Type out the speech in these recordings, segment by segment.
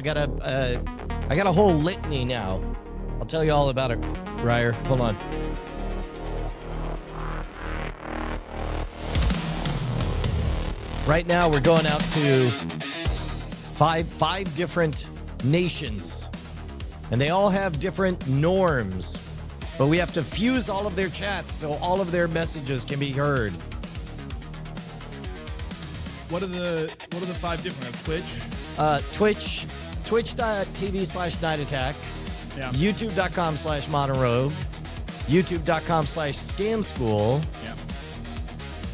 got a whole litany now. I'll tell you all about it, Ryer. Hold on. Right now, we're going out to five different nations, and they all have different norms. But we have to fuse all of their chats so all of their messages can be heard. What are the 5 different? Twitch.tv/Night Attack, Yeah. YouTube.com/ModernRogue, YouTube.com/Scam School, Yeah.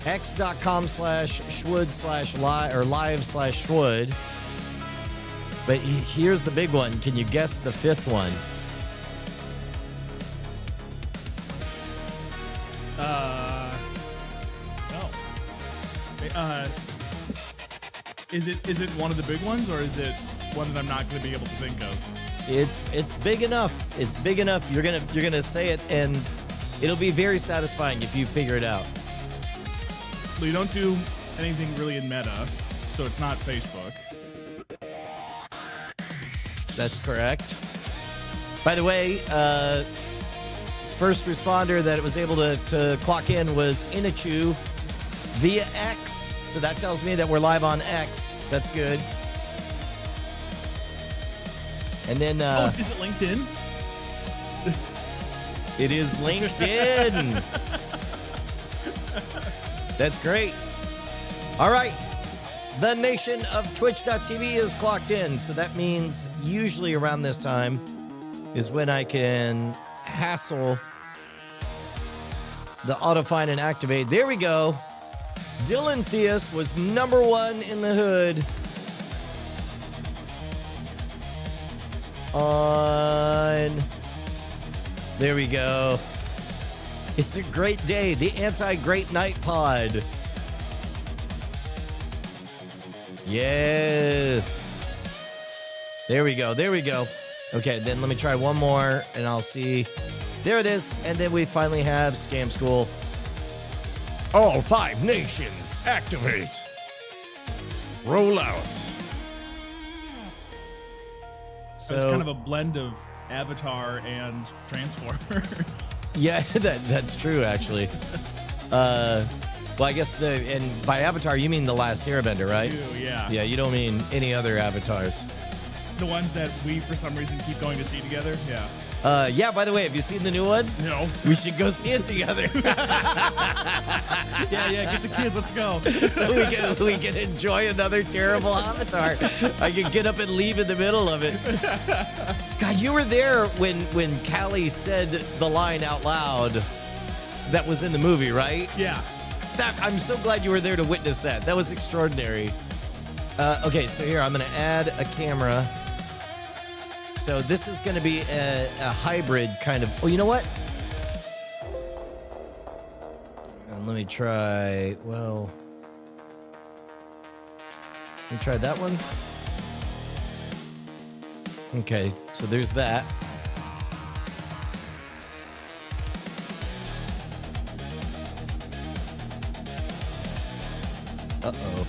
X.com/Schwood/ or live/Schwood. But here's the big one. Can you guess the 5th one? No. Is it one of the big ones, or is it one that I'm not going to be able to think of? It's big enough. It's big enough. You're gonna say it, and it'll be very satisfying if you figure it out. Well, you don't do anything really in meta, so it's not Facebook. That's correct. By the way, first responder that was able to clock in was Inachu via X. So that tells me that we're live on X. That's good. And then... is it LinkedIn? It is LinkedIn. That's great. All right. The nation of Twitch.tv is clocked in. So that means usually around this time is when I can hassle the auto-find and activate. There we go. Dylan Theus was #1 in the hood on... There we go. It's a great day. The anti-great night pod. Yes. There we go. There we go. Okay, then let me try one more, and I'll see. There it is. And then we finally have Scam School. All 5 nations activate. Roll out. So it's kind of a blend of Avatar and Transformers. Yeah, that's true, actually. Well, I guess and by Avatar, you mean The Last Airbender, right? Yeah. Yeah, you don't mean any other avatars. The ones that we, for some reason, keep going to see together? Yeah. Yeah, by the way, have you seen the new one? No. We should go see it together. Yeah, get the kids, let's go. So we can enjoy another terrible Avatar. I can get up and leave in the middle of it. God, you were there when Callie said the line out loud that was in the movie, right? Yeah. I'm so glad you were there to witness that. That was extraordinary. Okay, so here, I'm going to add a camera. So this is going to be a hybrid kind of... Oh, you know what? Let me try... Well... Let me try that one. Okay, so there's that. Uh-oh.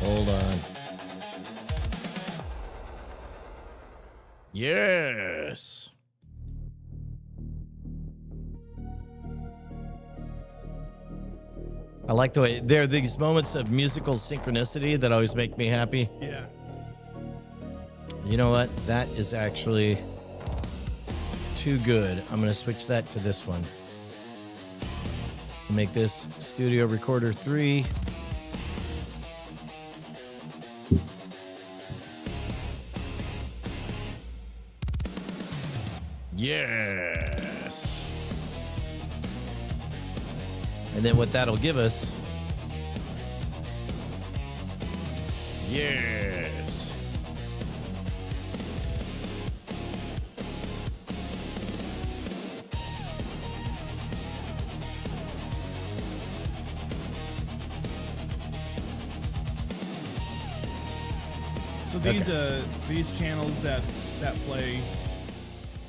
Hold on. Yes. I like the way there are these moments of musical synchronicity that always make me happy. Yeah. You know what? That is actually too good. I'm going to switch that to this one. Make this Studio Recorder 3. Yes. And then what that'll give us. Yes. So these channels that play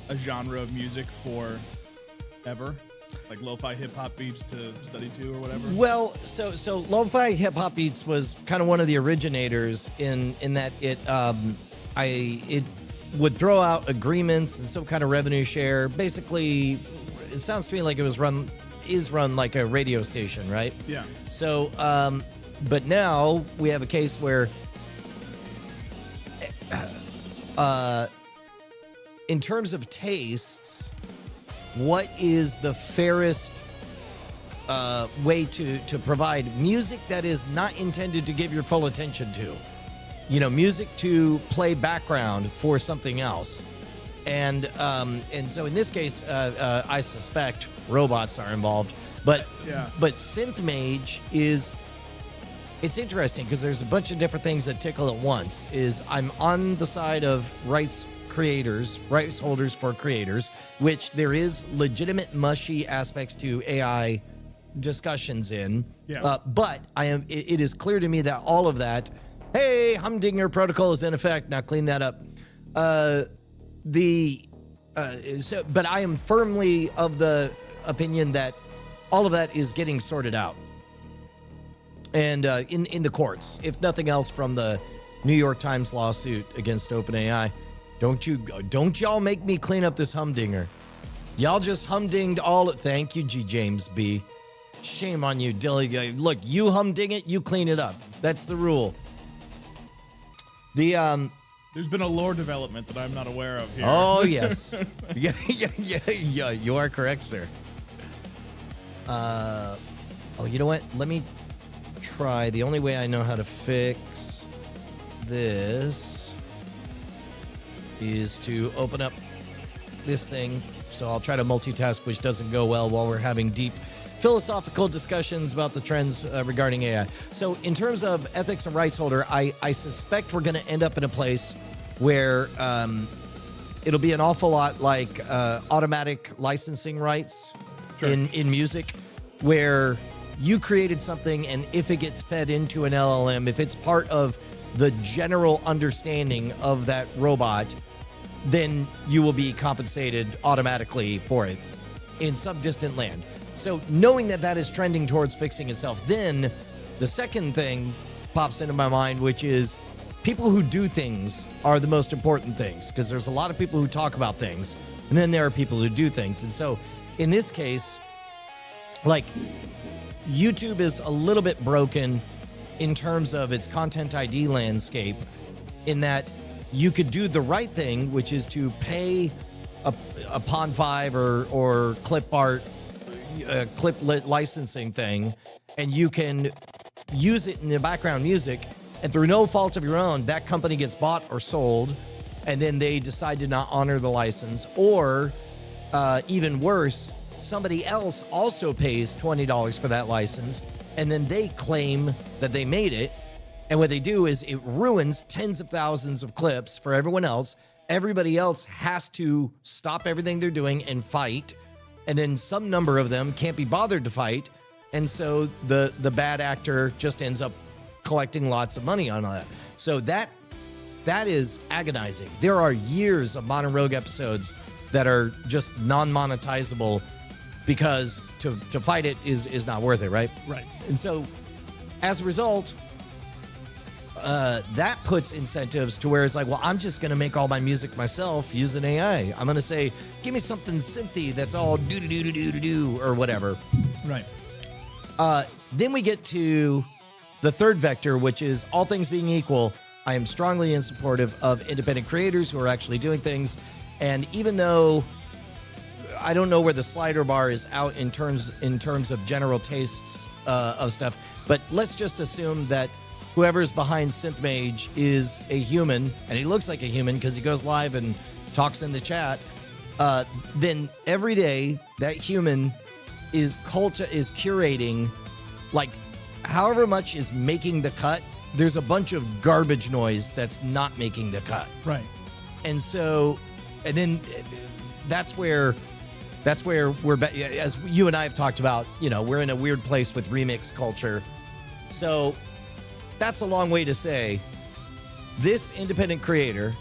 a genre of music forever. like lo-fi hip hop beats to study to or whatever? Well, so lo-fi hip hop beats was kind of one of the originators in that it would throw out agreements and some kind of revenue share. Basically, it sounds to me like it was run like a radio station, right? Yeah. So, but now we have a case where, in terms of tastes, what is the fairest way to provide music that is not intended to give your full attention to? You know, music to play background for something else. And so in this case, I suspect robots are involved. But Synth Mage it's interesting because there's a bunch of different things that tickle at once. I'm on the side of rights holders for creators, which there is legitimate mushy aspects to AI discussions in. Yeah. But it is clear to me that all of that, hey, Humdinger protocol is in effect. Now clean that up. But I am firmly of the opinion that all of that is getting sorted out, and in the courts, if nothing else, from the New York Times lawsuit against OpenAI. Don't y'all make me clean up this Humdinger. Y'all just humdinged all. Thank you, G. James B. Shame on you, Dilly. Look, you humding it, you clean it up. That's the rule. There's been a lore development that I'm not aware of here. Oh, yes. Yeah, you are correct, sir. You know what? Let me try. The only way I know how to fix this is to open up this thing. So I'll try to multitask, which doesn't go well while we're having deep philosophical discussions about the trends regarding AI. So in terms of ethics and rights holder, I suspect we're going to end up in a place where it'll be an awful lot like automatic licensing rights in music, where you created something, and if it gets fed into an LLM, if it's part of the general understanding of that robot, then you will be compensated automatically for it in some distant land. So knowing that that is trending towards fixing itself, then the second thing pops into my mind, which is people who do things are the most important things, because there's a lot of people who talk about things, and then there are people who do things. And so in this case, like, YouTube is a little bit broken in terms of its content ID landscape, in that you could do the right thing, which is to pay a Pond 5 or clip art, clip licensing thing, and you can use it in the background music, and through no fault of your own, that company gets bought or sold, and then they decide to not honor the license. Or even worse, somebody else also pays $20 for that license, and then they claim that they made it. And what they do is it ruins tens of thousands of clips for everyone else. Everybody else has to stop everything they're doing and fight. And then some number of them can't be bothered to fight. And so the bad actor just ends up collecting lots of money on that. So that is agonizing. There are years of Modern Rogue episodes that are just non-monetizable because to fight it is not worth it, right? Right. And so as a result, that puts incentives to where it's like, well, I'm just going to make all my music myself using AI. I'm going to say, give me something synthy that's all do-do-do-do-do-do or whatever. Right. Then we get to the third vector, which is all things being equal, I am strongly in supportive of independent creators who are actually doing things. And even though I don't know where the slider bar is out in terms of general tastes of stuff, but let's just assume that whoever's behind SynthMage is a human, and he looks like a human because he goes live and talks in the chat. Then every day that human is curating, like, however much is making the cut, there's a bunch of garbage noise that's not making the cut. Right. And so, and then that's where we're, as you and I have talked about, we're in a weird place with remix culture. So that's a long way to say this independent creator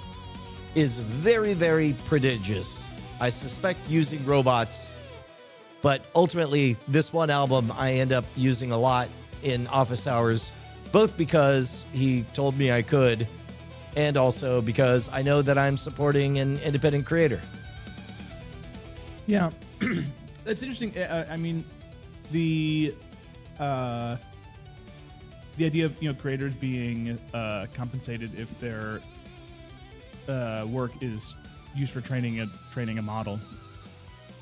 is very, very prodigious. I suspect using robots But ultimately, this one album I end up using a lot in office hours, both because he told me I could, and also because I know that I'm supporting an independent creator. Yeah, that's interesting. I mean, the idea of creators being compensated if their work is used for training a model.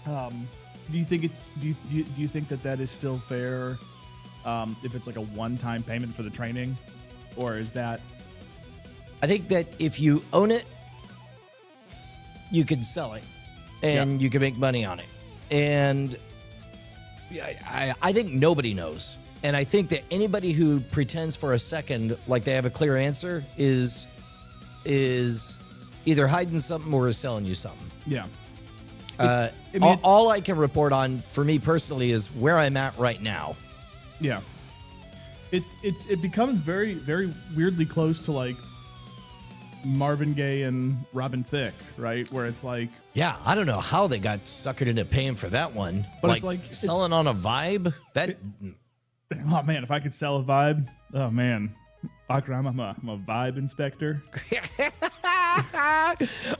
Do you think do you think that is still fair if it's like a one-time payment for the training, or is that? I think that if you own it, you can sell it and you can make money on it. And I think nobody knows. And I think that anybody who pretends for a second like they have a clear answer is either hiding something or is selling you something. Yeah. All I can report on for me personally is where I'm at right now. Yeah. It becomes very, very weirdly close to like Marvin Gaye and Robin Thicke, right? Where it's like, yeah, I don't know how they got suckered into paying for that one. But it's like selling on a vibe. Oh man, if I could sell a vibe, oh man, I'm a vibe inspector.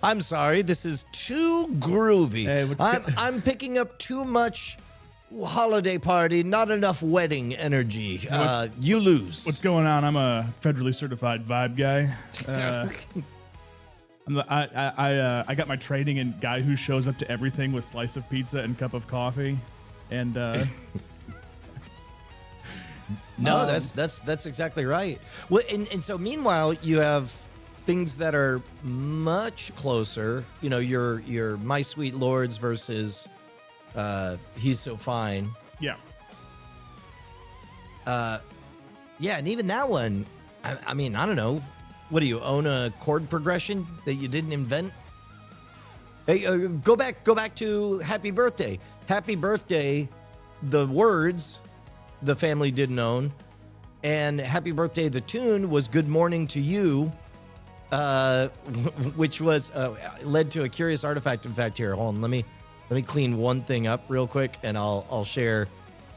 I'm sorry, this is too groovy. Hey, I'm picking up too much holiday party, not enough wedding energy. You lose. What's going on? I'm a federally certified vibe guy. I got my training in guy who shows up to everything with slice of pizza and cup of coffee, and no, that's exactly right. Well, and so meanwhile, you have things that are much closer. You know, your My Sweet Lords versus He's So Fine. Yeah. Yeah, and even that one, I mean, I don't know. What do you own, a chord progression that you didn't invent? Hey, go back to Happy Birthday. Happy Birthday, the words the family didn't own, and Happy Birthday, the tune was Good Morning to You, which was led to a curious artifact. In fact, here, hold on, let me clean one thing up real quick, and I'll share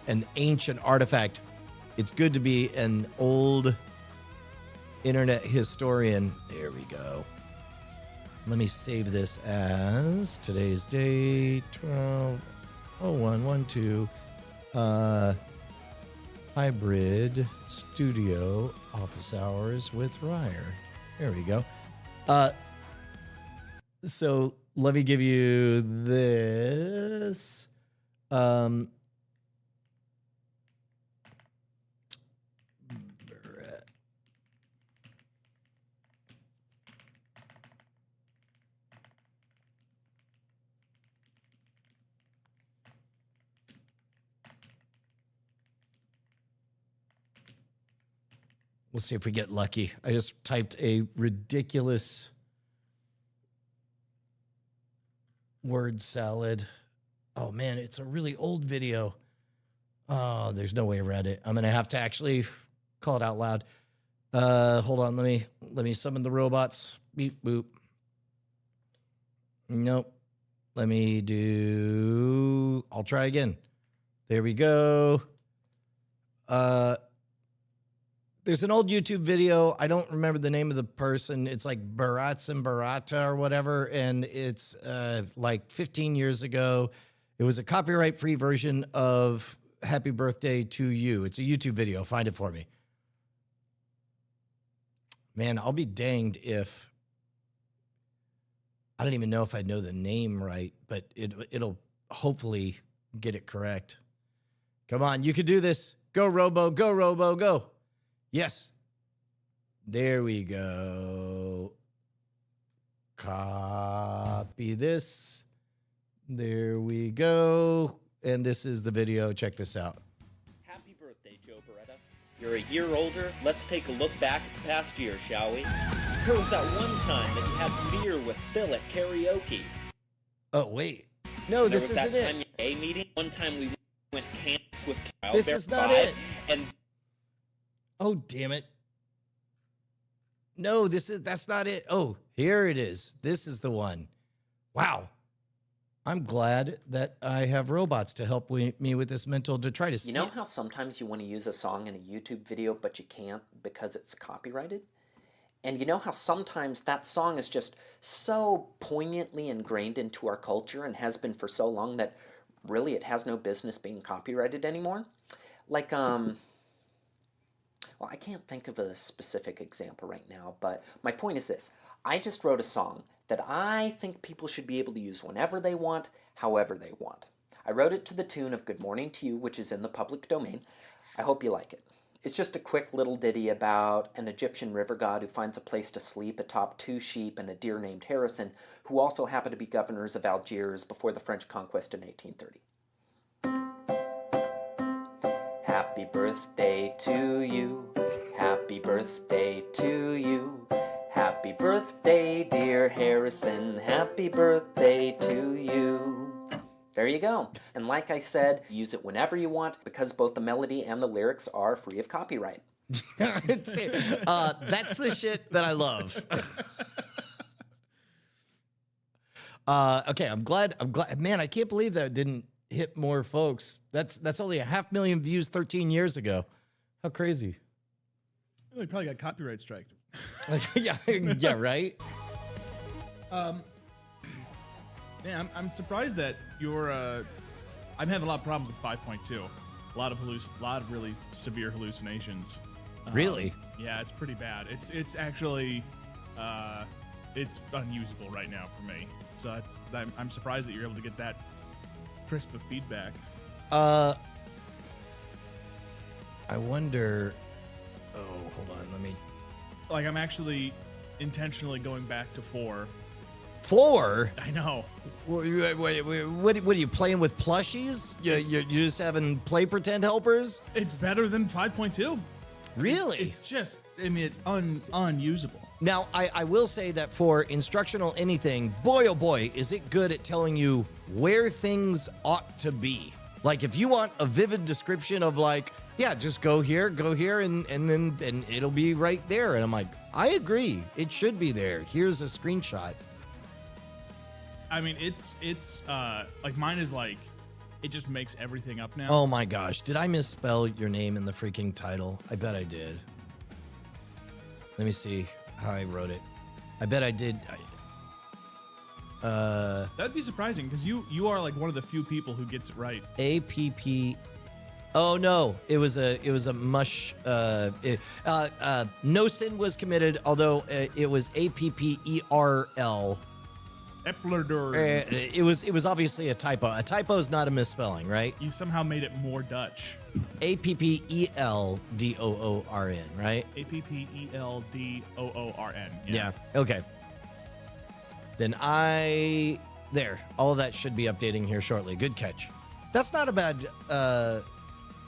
an ancient artifact. It's good to be an old internet historian. There we go. Let me save this as today's date, 12/01/12. Hybrid studio office hours with Ryer. There we go. So let me give you this. We'll see if we get lucky. I just typed a ridiculous word salad. Oh, man, it's a really old video. Oh, there's no way around it. I'm going to have to actually call it out loud. Hold on. Let me summon the robots. Beep, boop. Nope. I'll try again. There we go. There's an old YouTube video. I don't remember the name of the person. It's like Barats and Barata or whatever. And it's like 15 years ago. It was a copyright-free version of Happy Birthday to You. It's a YouTube video. Find it for me. Man, I'll be danged if... I don't even know if I know the name right, but it'll hopefully get it correct. Come on, you can do this. Go, Robo, go. Yes. There we go. Copy this. There we go. And this is the video. Check this out. Happy birthday, Joe Beretta. You're a year older. Let's take a look back at the past year, shall we? There was that one time that you had beer with Phil at karaoke. Oh, wait. No, this isn't it. There was that time a meeting. One time we went camps with Kyle. This is not it. And oh, damn it. No, that's not it. Oh, here it is. This is the one. Wow. I'm glad that I have robots to help me with this mental detritus. You know how sometimes you want to use a song in a YouTube video, but you can't because it's copyrighted? And you know how sometimes that song is just so poignantly ingrained into our culture and has been for so long that really it has no business being copyrighted anymore? Like, well, I can't think of a specific example right now, but my point is this. I just wrote a song that I think people should be able to use whenever they want, however they want. I wrote it to the tune of Good Morning to You, which is in the public domain. I hope you like it. It's just a quick little ditty about an Egyptian river god who finds a place to sleep atop 2 sheep and a deer named Harrison, who also happened to be governors of Algiers before the French conquest in 1830. Happy birthday to you, happy birthday to you, happy birthday dear Harrison, happy birthday to you. There you go. And like I said, use it whenever you want because both the melody and the lyrics are free of copyright. That's the shit that I love. Okay, I'm glad. Man, I can't believe that didn't hit more folks. That's only 500,000 views 13 years ago. How crazy. Well, he probably got copyright striked. yeah, right? Man, I'm surprised that you're. I'm having a lot of problems with 5.2. A lot of really severe hallucinations. Really? Yeah, it's pretty bad. It's actually, it's unusable right now for me. So I'm surprised that you're able to get that crisp of feedback. I wonder. Oh, hold on. Let me. Like, I'm actually intentionally going back to 4. 4? I know. What are you playing with plushies? You're just having play pretend helpers? It's better than 5.2. Really? It's just, I mean, it's unusable. Now, I will say that for instructional anything, boy, oh boy, is it good at telling you where things ought to be. Like, if you want a vivid description of, like, yeah, just go here, and it'll be right there. And I'm like, I agree. It should be there. Here's a screenshot. I mean, it's like mine is like, it just makes everything up now. Oh my gosh. Did I misspell your name in the freaking title? I bet I did. Let me see how I wrote it. I bet I did. That'd be surprising because you are like one of the few people who gets it right. APP. Oh no, it was a mush. No sin was committed, although it was APPERL. Appeldoorn. It was obviously a typo. A typo is not a misspelling, right? You somehow made it more Dutch. APPELDOORN, right? APPELDOORN. Yeah. Okay. Then there. All of that should be updating here shortly. Good catch. That's not a bad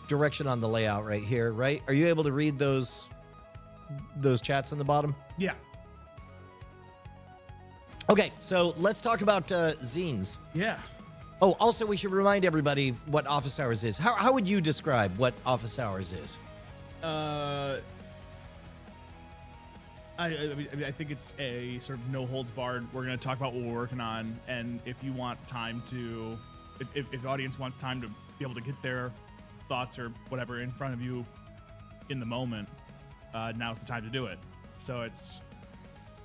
direction on the layout right here, right? Are you able to read those chats on the bottom? Yeah. Okay, so let's talk about zines. Yeah. Oh, also, we should remind everybody what Office Hours is. How would you describe what Office Hours is? I think it's a sort of no holds barred. We're going to talk about what we're working on, and if you want time to, if the audience wants time to be able to get their thoughts or whatever in front of you in the moment, now's the time to do it. So it's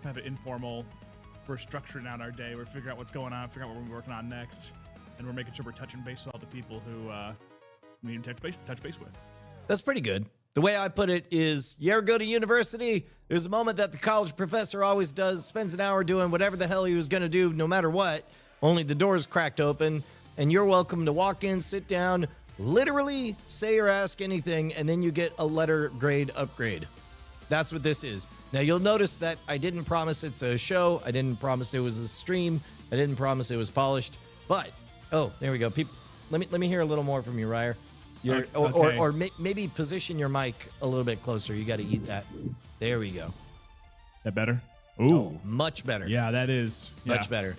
kind of an informal. We're structuring out our day. We're figuring out what's going on, figuring out what we're working on next, and we're making sure we're touching base with all the people who we need to touch base with. That's pretty good. The way I put it is, you ever go to university? There's a moment that the college professor always does, spends an hour doing whatever the hell he was going to do, no matter what, only the door's cracked open, and you're welcome to walk in, sit down, literally say or ask anything, and then you get a letter grade upgrade. That's what this is. Now, you'll notice that I didn't promise it's a show. I didn't promise it was a stream. I didn't promise it was polished. But, oh, there we go. People, let me hear a little more from you, Ryer. Or maybe position your mic a little bit closer. You got to eat that. There we go. That better? Ooh. Oh, much better. Yeah, that is. Yeah. Much better.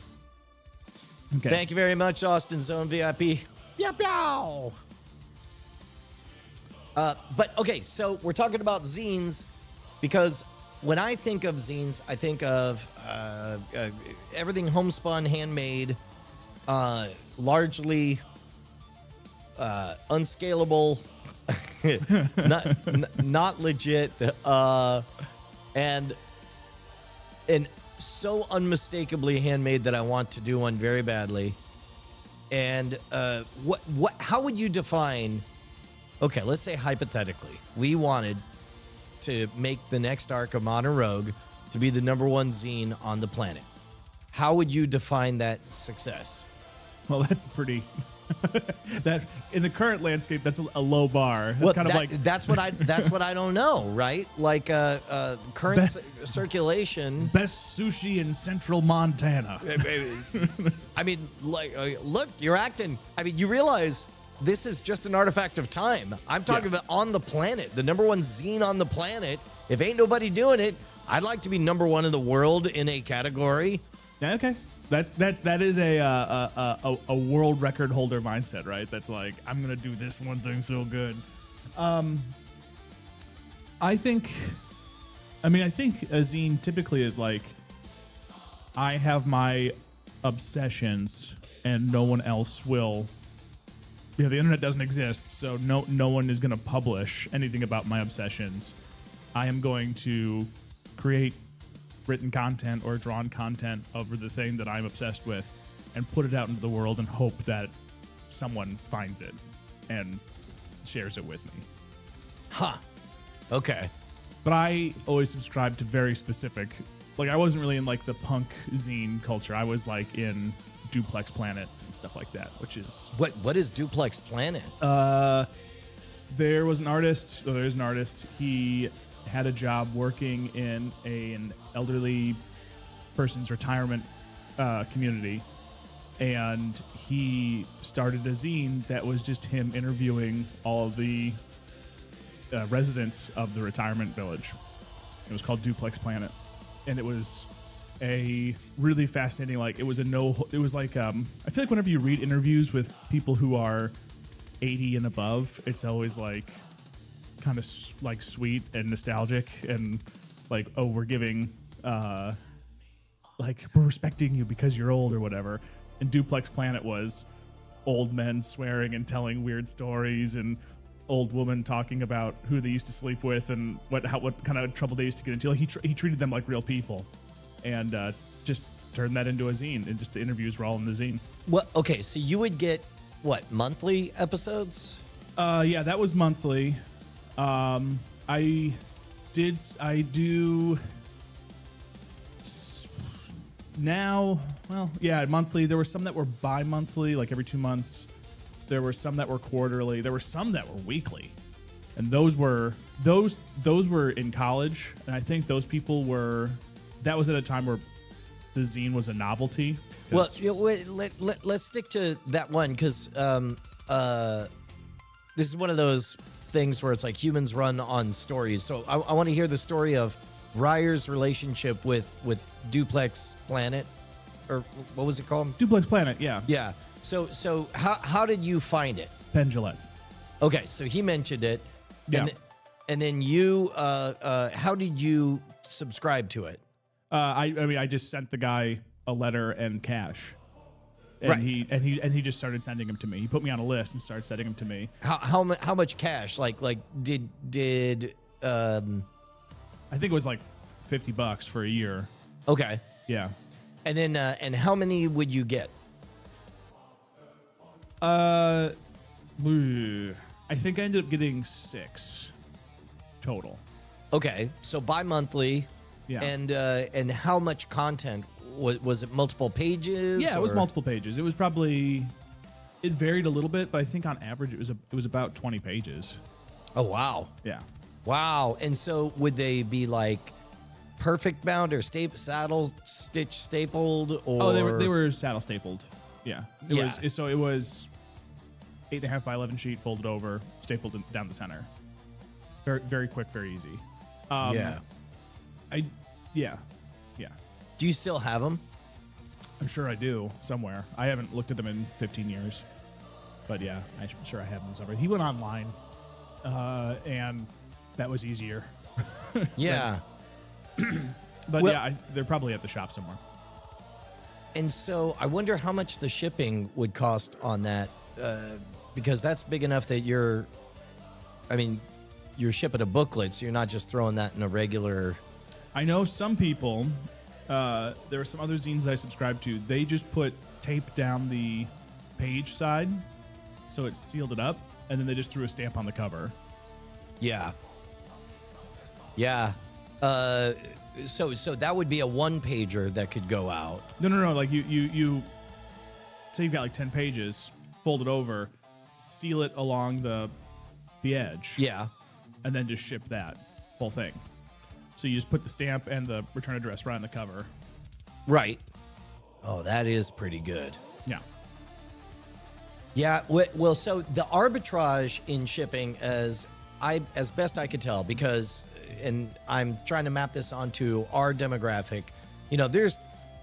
Okay. Thank you very much, Austin Zone VIP. Yow, yow. But, okay, so we're talking about zines because when I think of zines, I think of everything homespun, handmade, largely unscalable, not legit, and so unmistakably handmade that I want to do one very badly. And how would you define? Okay, let's say hypothetically, we wanted to make the next arc of Modern Rogue to be the #1 zine on the planet. How would you define that success? Well, that's pretty. That in the current landscape, that's a low bar. That's kind of like that's what I don't know, right? Like current circulation. Best sushi in central Montana. I mean, like, look, you're acting. I mean, you realize this is just an artifact of time. I'm talking about on the planet, the #1 zine on the planet. If ain't nobody doing it, I'd like to be #1 in the world in a category. Yeah, okay. That is a world record holder mindset, right? That's like, I'm gonna do this one thing so good. I think a zine typically is like, I have my obsessions and no one else will. The internet doesn't exist, so no one is gonna publish anything about my obsessions. I am going to create written content or drawn content over the thing that I'm obsessed with and put it out into the world and hope that someone finds it and shares it with me. Huh. Okay. But I always subscribed to very specific, like I wasn't really in like the punk zine culture. I was like in Duplex Planet and stuff like that, which is... What is Duplex Planet? There's an artist. He had a job working in an elderly person's retirement community, and he started a zine that was just him interviewing all of the residents of the retirement village. It was called Duplex Planet, and it was a really fascinating, like it was like I feel like whenever you read interviews with people who are 80 and above, it's always like kind of like sweet and nostalgic and like, oh, we're giving like we're respecting you because you're old or whatever. And Duplex Planet was old men swearing and telling weird stories and old women talking about who they used to sleep with and what kind of trouble they used to get into. Like he treated them like real people, and just turned that into a zine, and just the interviews were all in the zine. Well, okay, so you would get what, monthly episodes? Yeah, that was monthly. I do now. Well, yeah, monthly. There were some that were bi-monthly, like every 2 months. There were some that were quarterly. There were some that were weekly, and those were in college. And I think those people were. That was at a time where the zine was a novelty. Well, let's stick to that one, because this is one of those things where it's like humans run on stories. So I want to hear the story of Ryer's relationship with Duplex Planet, or what was it called? Duplex Planet, yeah. Yeah. So how did you find it? Pendulette. Okay, so he mentioned it. Yeah. And then you, how did you subscribe to it? I mean, I just sent the guy a letter and cash. And Right. he just started sending them to me. He put me on a list and started sending them to me. How much cash? Like did I think it was like $50 for a year. okay. Yeah. And then and how many would you get? I think I ended up getting 6 total. Okay, so bi-monthly. Yeah. And how much content was it? Multiple pages? Yeah, it was or- multiple pages. It was probably, it varied a little bit, but I think on average it was about 20 pages. Oh wow, Yeah. wow! And so would they be like perfect bound or saddle stitch stapled? Or Oh, they were saddle stapled. Yeah. It Yeah. was 8.5 by 11 sheet folded over, stapled down the center. Very, very quick, very easy. yeah. Yeah. Do you still have them? I'm sure I do somewhere. I haven't looked at them in 15 years, but yeah, I'm sure I have them somewhere. He went online, and that was easier. Yeah. But Well- yeah, they're probably at the shop somewhere. And so I wonder how much the shipping would cost on that, because that's big enough that you're shipping a booklet, so you're not just throwing that in a regular. I know some people, there are some other zines I subscribe to, they just put tape down the page side so it sealed it up, and then they just threw a stamp on the cover. Yeah. Yeah. So that would be a one-pager that could go out. No. Like you say you've got like 10 pages, fold it over, seal it along the edge. Yeah. And then just ship that whole thing. So you just put the stamp and the return address right on the cover. Right. Oh, that is pretty good. Yeah. Yeah. Well, so the arbitrage in shipping, as best I could tell, because, and I'm trying to map this onto our demographic, there's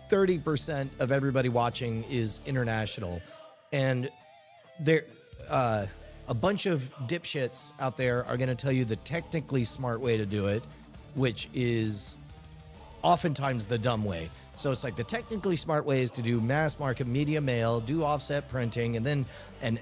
30% of everybody watching is international, and there, a bunch of dipshits out there are going to tell you the technically smart way to do it, which is oftentimes the dumb way. So it's like the technically smart way is to do mass market media mail, do offset printing, and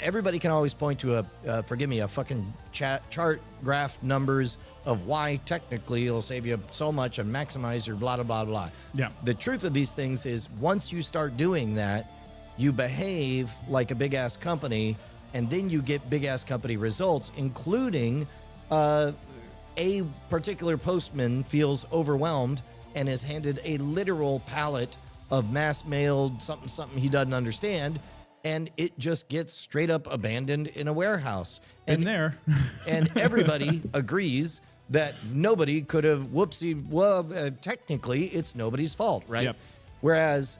everybody can always point to a fucking chart graph numbers of why technically it'll save you so much and maximize your blah, blah, blah, blah. Yeah. The truth of these things is once you start doing that, you behave like a big-ass company, and then you get big-ass company results, including a particular postman feels overwhelmed and is handed a literal pallet of mass-mailed something he doesn't understand, and it just gets straight up abandoned in a warehouse. And everybody agrees that nobody could have, technically, it's nobody's fault, right? Yep. Whereas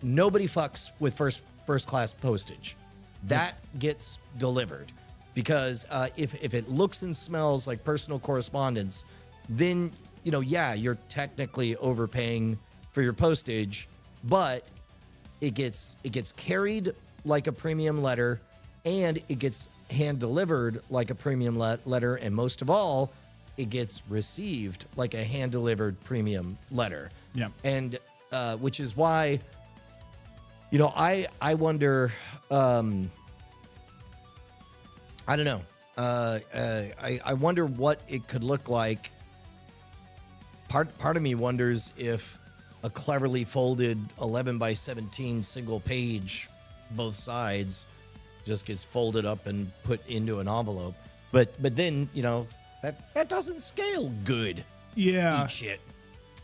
nobody fucks with first-class postage. That gets delivered, because if it looks and smells like personal correspondence, then you're technically overpaying for your postage, but it gets carried like a premium letter, and it gets hand delivered like a premium letter, and most of all, it gets received like a hand delivered premium letter. Yeah. And which is why, I wonder. I don't know. I wonder what it could look like. Part of me wonders if a cleverly folded 11 by 17 single page, both sides, just gets folded up and put into an envelope. But then that doesn't scale good. Yeah. Eat shit.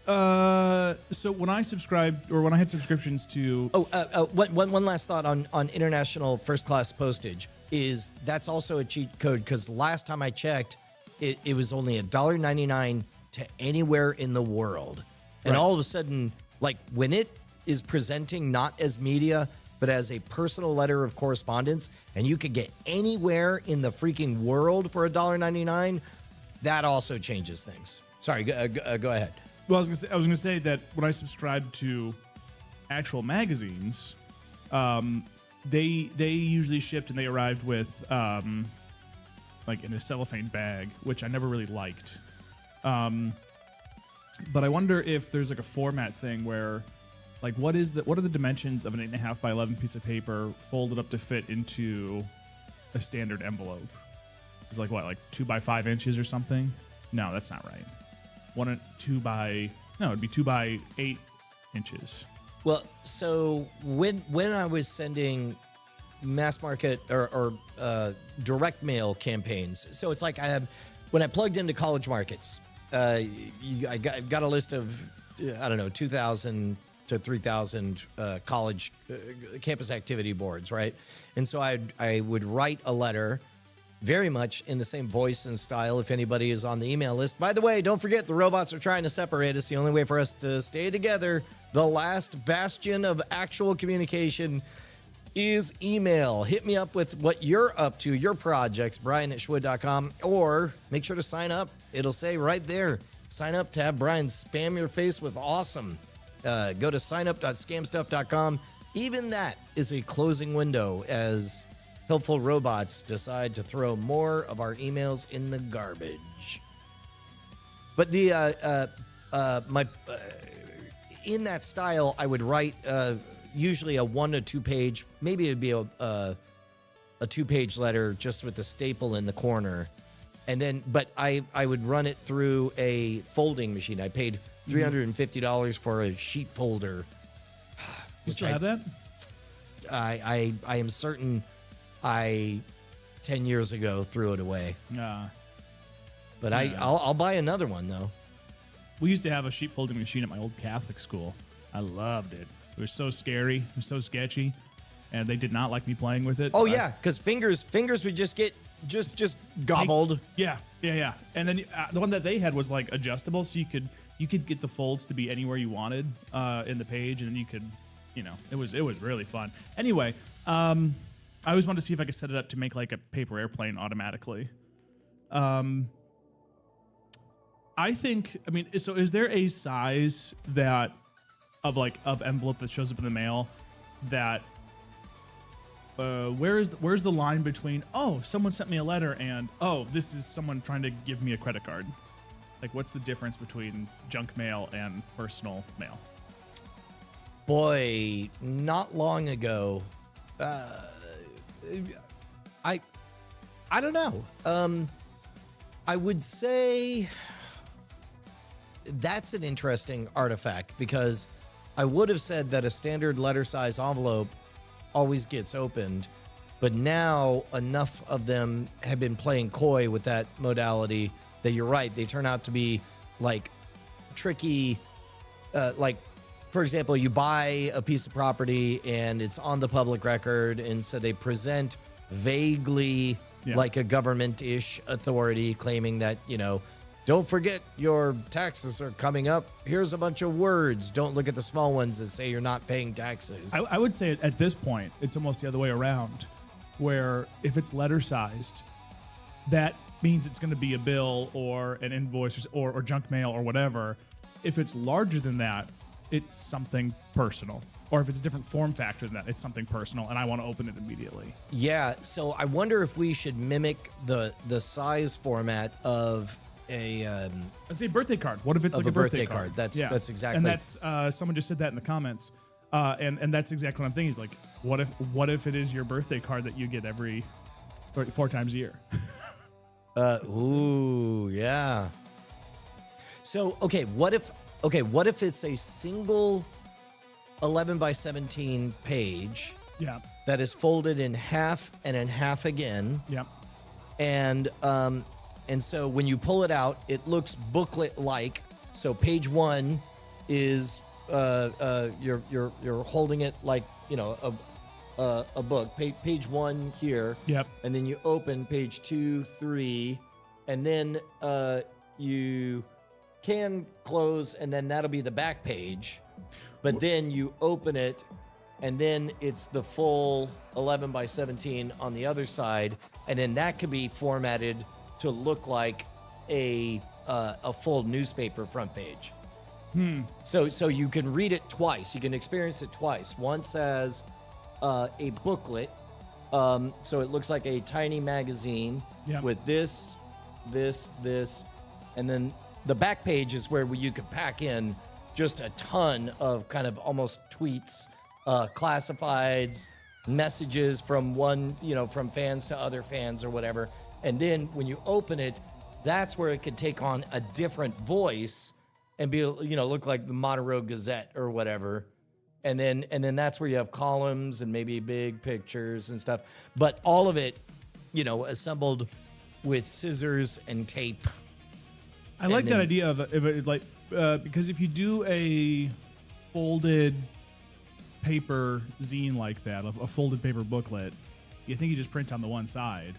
So when I subscribed, or when I had subscriptions to... One last thought on international first-class postage is that's also a cheat code, because last time I checked, it was only $1.99 to anywhere in the world. And Right. all of a sudden, like when it is presenting not as media, but as a personal letter of correspondence, and you could get anywhere in the freaking world for $1.99, that also changes things. Sorry, go ahead. Well, I was gonna say that when I subscribed to actual magazines, they usually shipped and they arrived with like in a cellophane bag, which I never really liked. But I wonder if there's like a format thing where, like, what are the dimensions of an 8.5 by 11 piece of paper folded up to fit into a standard envelope? It's like what, like 2 by 5 inches or something? No, that's not right. It'd be 2 by 8 inches. Well, so when I was sending mass market or direct mail campaigns, so it's like when I plugged into college markets, I got a list of 2,000 to 3,000 college campus activity boards, right? And so I would write a letter, very much in the same voice and style, if anybody is on the email list. By the way, don't forget, the robots are trying to separate us. The only way for us to stay together, the last bastion of actual communication, is email. Hit me up with what you're up to, your projects, brian@schwood.com, or make sure to sign up. It'll say right there, sign up to have Brian spam your face with awesome. Go to signup.scamstuff.com. Even that is a closing window, as helpful robots decide to throw more of our emails in the garbage. But in that style, I would write usually a 1 to 2 page, maybe it'd be a 2-page letter just with the staple in the corner. And then, but I would run it through a folding machine. I paid $350 for a sheet folder. You still have that? I am certain I 10 years ago threw it away. But I'll buy another one though. We used to have a sheet folding machine at my old Catholic school. I loved it. It was so scary. It was so sketchy. And they did not like me playing with it. Oh yeah, because fingers would just get just gobbled. Yeah. And then the one that they had was like adjustable, so you could get the folds to be anywhere you wanted in the page, and then you could, it was really fun. Anyway, I always wanted to see if I could set it up to make like a paper airplane automatically. I think, so is there a size of envelope that shows up in the mail that where's the line between, oh, someone sent me a letter and, oh, this is someone trying to give me a credit card? Like, what's the difference between junk mail and personal mail? Boy, not long ago, I don't know. I would say that's an interesting artifact, because I would have said that a standard letter size envelope always gets opened, but now enough of them have been playing coy with that modality that you're right, they turn out to be like tricky. Like, for example, you buy a piece of property and it's on the public record, and so they present vaguely like a government-ish authority claiming that, don't forget your taxes are coming up. Here's a bunch of words. Don't look at the small ones that say you're not paying taxes. I would say at this point, it's almost the other way around, where if it's letter sized, that means it's going to be a bill or an invoice or junk mail or whatever. If it's larger than that, it's something personal. Or if it's a different form factor than that, it's something personal, and I want to open it immediately. Yeah, so I wonder if we should mimic the size format of let's say birthday card. What if it's like a birthday card? That's exactly. And that's someone just said that in the comments, and that's exactly what I'm thinking. Is like, what if it is your birthday card that you get every 4 times a year? Ooh, yeah. So what if it's a single 11 by 17 page? Yeah. That is folded in half and in half again. Yeah. And so when you pull it out, it looks booklet-like. So page 1 is you're holding it like a book. Page 1 here. Yep. And then you open page 2, 3, and then you can close, and then that'll be the back page. But then you open it, and then it's the full 11 by 17 on the other side, and then that could be formatted to look like a full newspaper front page. So you can read it twice. You can experience it twice. Once as a booklet, so it looks like a tiny magazine with this, and then the back page is where you could pack in just a ton of kind of almost tweets, classifieds, messages from from fans to other fans or whatever. And then when you open it, that's where it could take on a different voice and be, look like the Monroe Gazette or whatever. And then that's where you have columns and maybe big pictures and stuff. But all of it, assembled with scissors and tape. I like that idea of it, like, because if you do a folded paper zine like that, a folded paper booklet, you think you just print on the one side.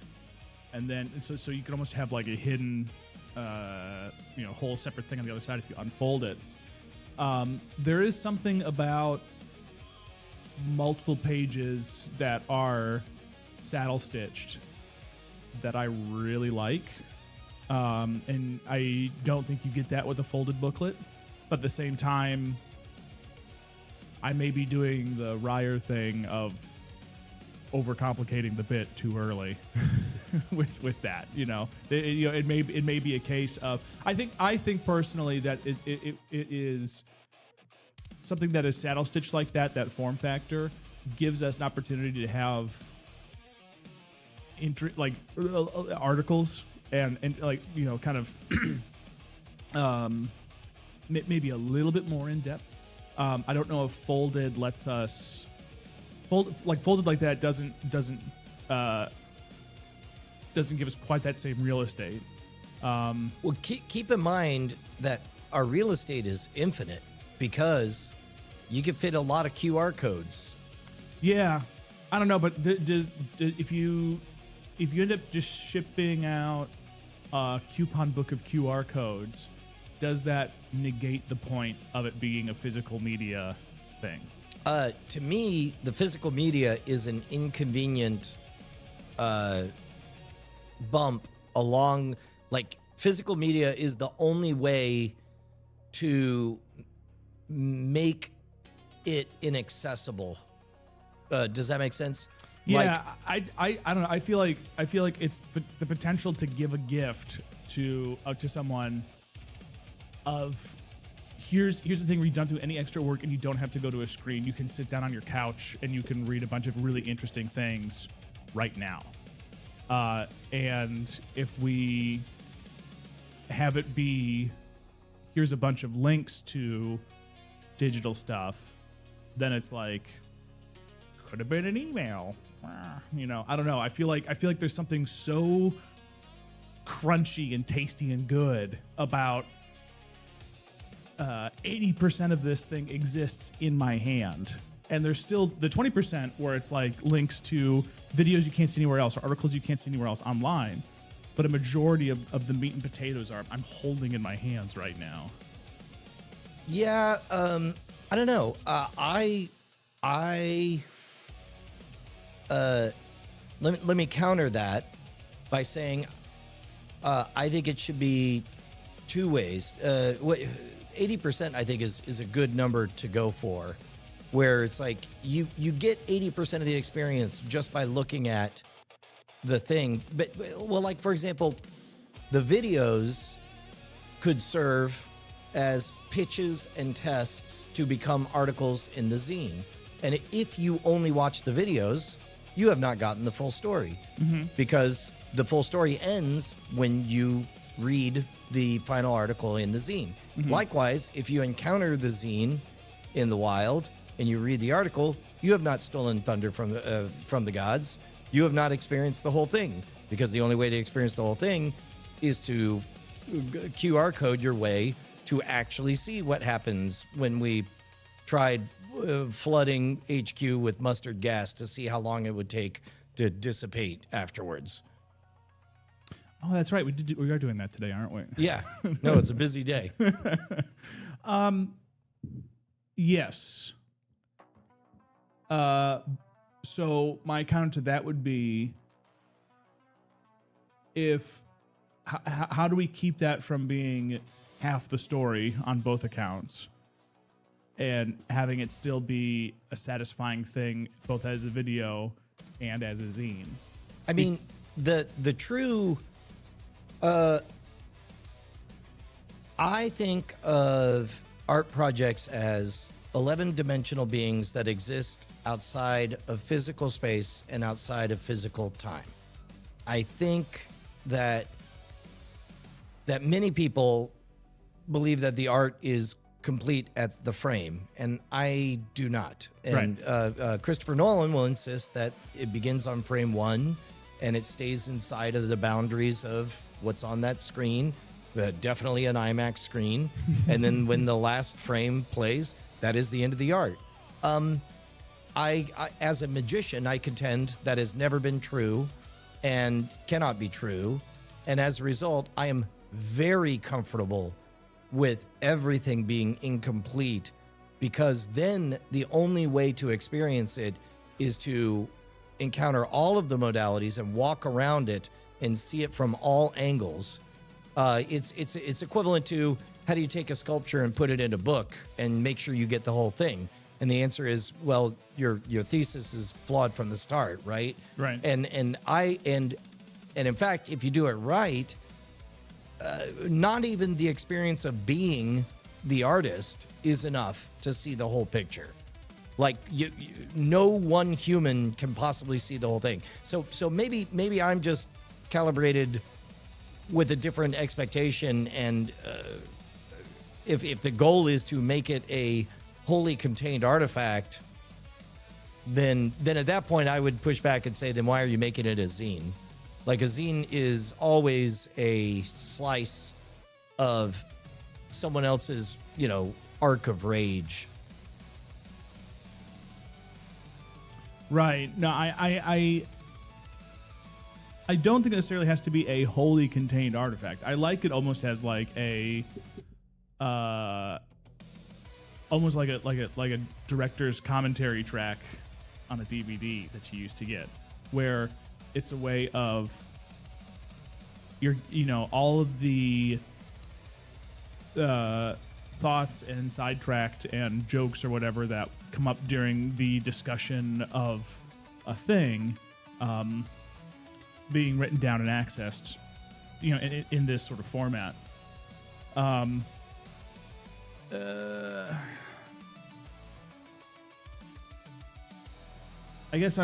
And then, so you can almost have like a hidden, whole separate thing on the other side if you unfold it. There is something about multiple pages that are saddle stitched that I really like. And I don't think you get that with a folded booklet. But at the same time, I may be doing the Ryer thing of overcomplicating the bit too early with that. It may be a case of I think personally that it is something that is saddle stitched like that form factor gives us an opportunity to have articles and like, you know, kind of maybe a little bit more in depth. I don't know if folded lets us folded like that doesn't give us quite that same real estate. Well, keep in mind that our real estate is infinite because you can fit a lot of QR codes. Yeah, I don't know, but if you end up just shipping out a coupon book of QR codes, does that negate the point of it being a physical media thing? To me, the physical media is an inconvenient bump along. Like, physical media is the only way to make it inaccessible. Does that make sense? Yeah, I don't know. I feel like it's the potential to give a gift to someone of here's the thing where you don't do any extra work and you don't have to go to a screen. You can sit down on your couch and you can read a bunch of really interesting things right now. And if we have it be here's a bunch of links to digital stuff, then it's like could have been an email. You know, I don't know. I feel like there's something so crunchy and tasty and good about 80% of this thing exists in my hand. And there's still the 20% where it's like links to videos you can't see anywhere else or articles you can't see anywhere else online. But a majority of the meat and potatoes I'm holding in my hands right now. Yeah, I don't know. Let me counter that by saying I think it should be two ways. 80% I think is a good number to go for, where it's like you get 80% of the experience just by looking at the thing. But well, like for example, the videos could serve as pitches and tests to become articles in the zine. And if you only watch the videos, you have not gotten the full story, because the full story ends when you read the final article in the zine. Likewise, if you encounter the zine in the wild and you read the article, you have not stolen thunder from the gods. You have not experienced the whole thing, because the only way to experience the whole thing is to QR code your way to actually see what happens when we tried flooding HQ with mustard gas to see how long it would take to dissipate afterwards. Oh, that's right. We are doing that today, aren't we? Yeah. No, it's a busy day. Yes. So my counter to that would be, how do we keep that from being half the story on both accounts and having it still be a satisfying thing both as a video and as a zine? I mean, the true I think of art projects as 11-dimensional beings that exist outside of physical space and outside of physical time. I think that many people believe that the art is complete at the frame, and I do not. And Christopher Nolan will insist that it begins on frame 1 and it stays inside of the boundaries of what's on that screen, definitely an IMAX screen. And then when the last frame plays, that is the end of the art. I as a magician, I contend that has never been true and cannot be true. And as a result, I am very comfortable with everything being incomplete, because then the only way to experience it is to encounter all of the modalities and walk around it and see it from all angles. It's equivalent to, how do you take a sculpture and put it in a book and make sure you get the whole thing? And the answer is, well, your thesis is flawed from the start, right? Right. And in fact, if you do it right, not even the experience of being the artist is enough to see the whole picture. Like no one human can possibly see the whole thing. So maybe I'm just calibrated with a different expectation, and if the goal is to make it a wholly contained artifact, then at that point I would push back and say, then why are you making it a zine? Like, a zine is always a slice of someone else's, arc of rage. Right. No, I don't think it necessarily has to be a wholly contained artifact. I like it almost as like a almost like a director's commentary track on a DVD that you used to get, where it's a way of all of the thoughts and sidetracked and jokes or whatever that come up during the discussion of a thing being written down and accessed, in this sort of format. I guess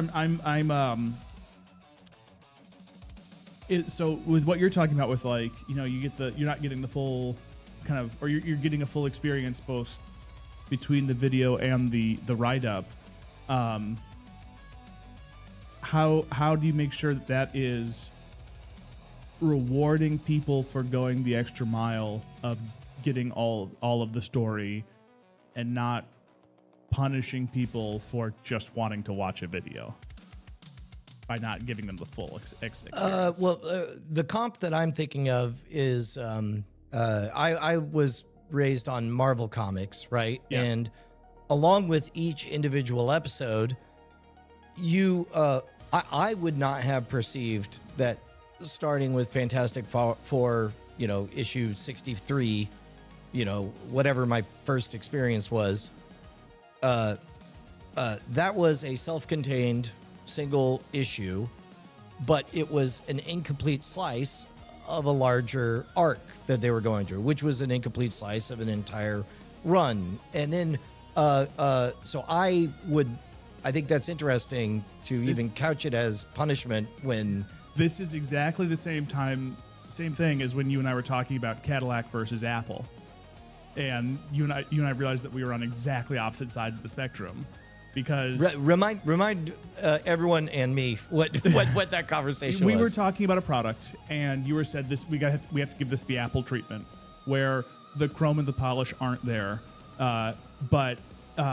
so with what you're talking about with, like, you're not getting the full kind of, or you're getting a full experience both between the video and the write-up. How do you make sure that is rewarding people for going the extra mile of getting all of the story, and not punishing people for just wanting to watch a video by not giving them the full experience? The comp that I'm thinking of is I was raised on Marvel Comics, right? Yeah. And along with each individual episode, I would not have perceived that starting with Fantastic Four, issue 63, whatever my first experience was, that was a self-contained single issue, but it was an incomplete slice of a larger arc that they were going through, which was an incomplete slice of an entire run. And then, so I think that's interesting to even couch it as punishment when... This is exactly the same thing as when you and I were talking about Cadillac versus Apple. And you and I realized that we were on exactly opposite sides of the spectrum, because remind everyone and me what that conversation was. We were talking about a product, and you said this: we have to give this the Apple treatment, where the chrome and the polish aren't there, but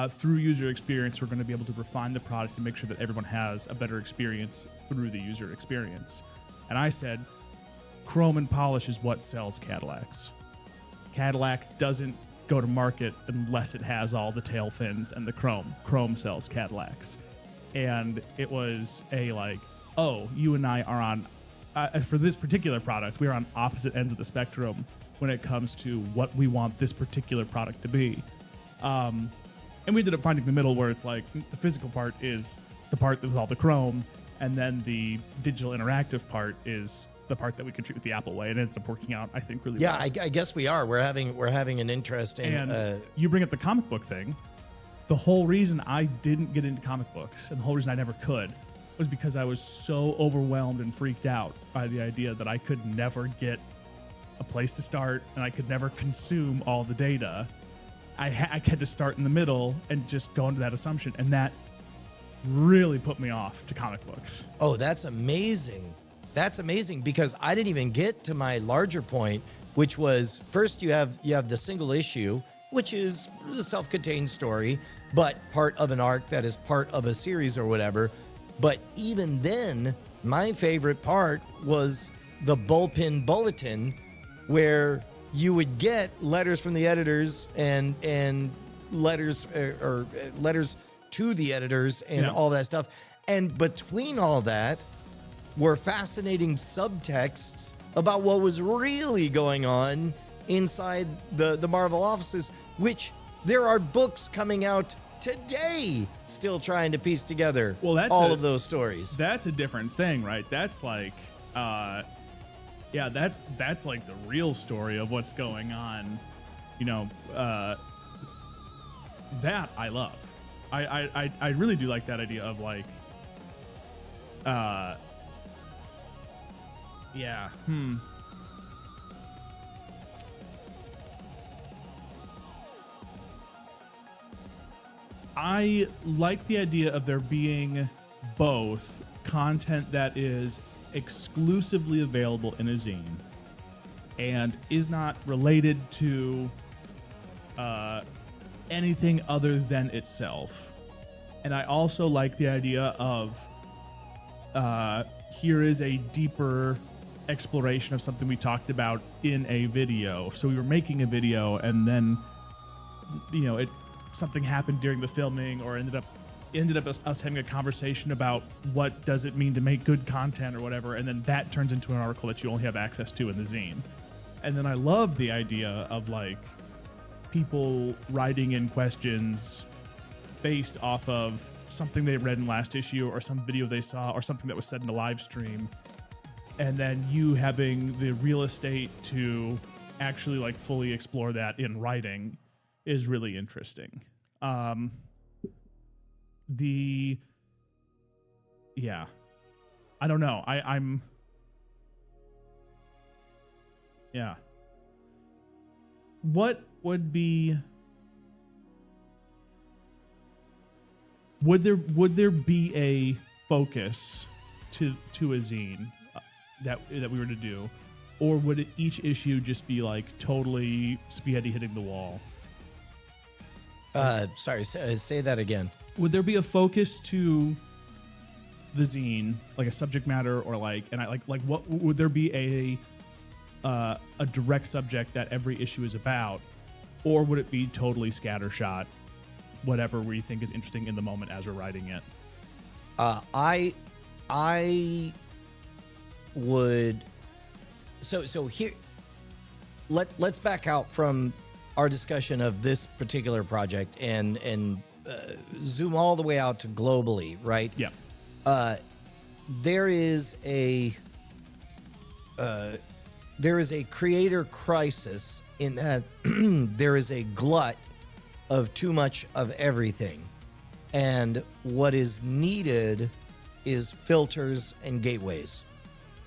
through user experience, we're going to be able to refine the product and make sure that everyone has a better experience through the user experience. And I said, chrome and polish is what sells Cadillacs. Cadillac doesn't go to market unless it has all the tail fins and the chrome. Chrome sells Cadillacs. And it was you and I are on, for this particular product, we are on opposite ends of the spectrum when it comes to what we want this particular product to be. And we ended up finding the middle, where it's like the physical part is the part with all the chrome, and then the digital interactive part is the part that we can treat with the Apple way, and it ended up working out, I think, really well. Yeah, I guess we are. We're having an interesting. And you bring up the comic book thing. The whole reason I didn't get into comic books, and the whole reason I never could, was because I was so overwhelmed and freaked out by the idea that I could never get a place to start, and I could never consume all the data. I had to start in the middle and just go into that assumption, and that really put me off to comic books. Oh, that's amazing. That's amazing, because I didn't even get to my larger point, which was, first you have the single issue, which is a self-contained story, but part of an arc that is part of a series or whatever. But even then, my favorite part was the bullpen bulletin, where you would get letters from the editors and letters or letters to the editors and all that stuff. And between all that were fascinating subtexts about what was really going on inside the Marvel offices, which there are books coming out today still trying to piece together all of those stories. That's a different thing, right? That's like that's like the real story of what's going on You know, that I love. I really do like that idea of like, yeah. I like the idea of there being both content that is exclusively available in a zine and is not related to anything other than itself. And I also like the idea of here is a deeper exploration of something we talked about in a video. So we were making a video, and then, you know, something happened during the filming, or ended up us having a conversation about what does it mean to make good content or whatever, and then that turns into an article that you only have access to in the zine. And then I love the idea of like people writing in questions based off of something they read in last issue or some video they saw or something that was said in a live stream, and then you having the real estate to actually like fully explore that in writing is really interesting. Yeah, I don't know. I'm yeah. What would be? Would there be a focus to a zine that we were to do, or would each issue just be like totally spaghetti hitting the wall? Sorry, say that again. Would there be a focus to the zine, like a subject matter, or like, and I like what would there be a direct subject that every issue is about, or would it be totally scattershot, whatever we think is interesting in the moment as we're writing it? I would. So here, let's back out from our discussion of this particular project and zoom all the way out to globally, right? Yeah. There is a creator crisis in that there is a glut of too much of everything, and what is needed is filters and gateways.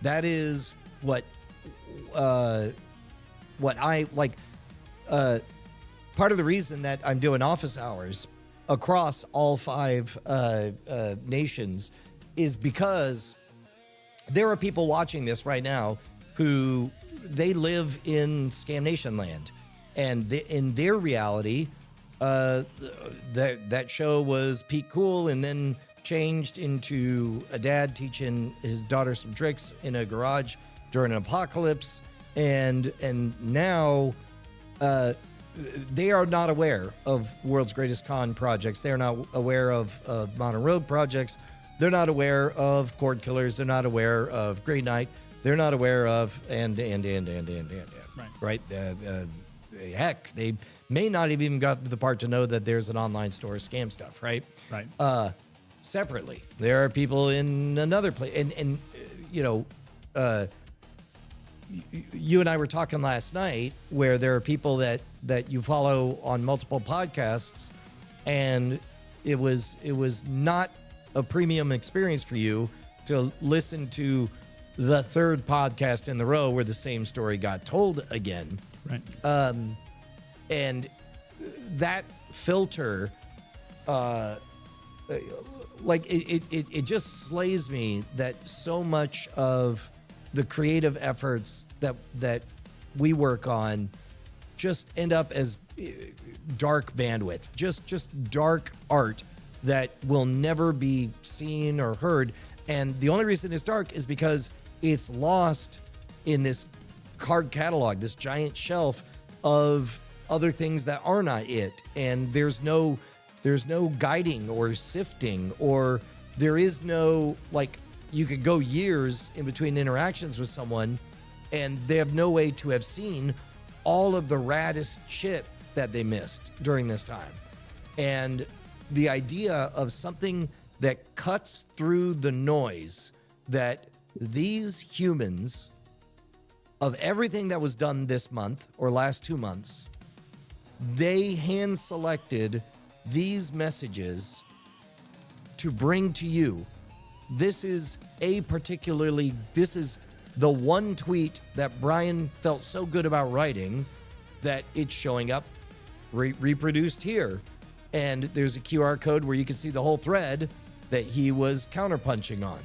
That is what I like. Part of the reason that I'm doing office hours across all 5 nations is because there are people watching this right now who they live in Scam Nation land, and in their reality, that show was peak cool and then changed into a dad teaching his daughter some tricks in a garage during an apocalypse, and now they are not aware of World's Greatest Con projects. They are not aware of Modern Rogue projects. They're not aware of Cord Killers. They're not aware of Grey Knight. They're not aware of and right. Heck, they may not have even got to the part to know that there's an online store of scam stuff, right? Right. Separately, there are people in another place, and you know, you and I were talking last night where there are people that you follow on multiple podcasts, and it was not a premium experience for you to listen to the 3rd podcast in the row where the same story got told again. Right. And that filter, like it just slays me that so much of the creative efforts that we work on just end up as dark bandwidth, just dark art that will never be seen or heard. And the only reason it's dark is because it's lost in this card catalog, this giant shelf of other things that are not it. And there's no guiding or sifting, or there is no, like, you could go years in between interactions with someone and they have no way to have seen all of the raddest shit that they missed during this time. And the idea of something that cuts through the noise, that these humans, of everything that was done this month or last 2 months, they hand selected these messages to bring to you. This is this is the one tweet that Brian felt so good about writing that it's showing up reproduced here. And there's a QR code where you can see the whole thread that he was counterpunching on.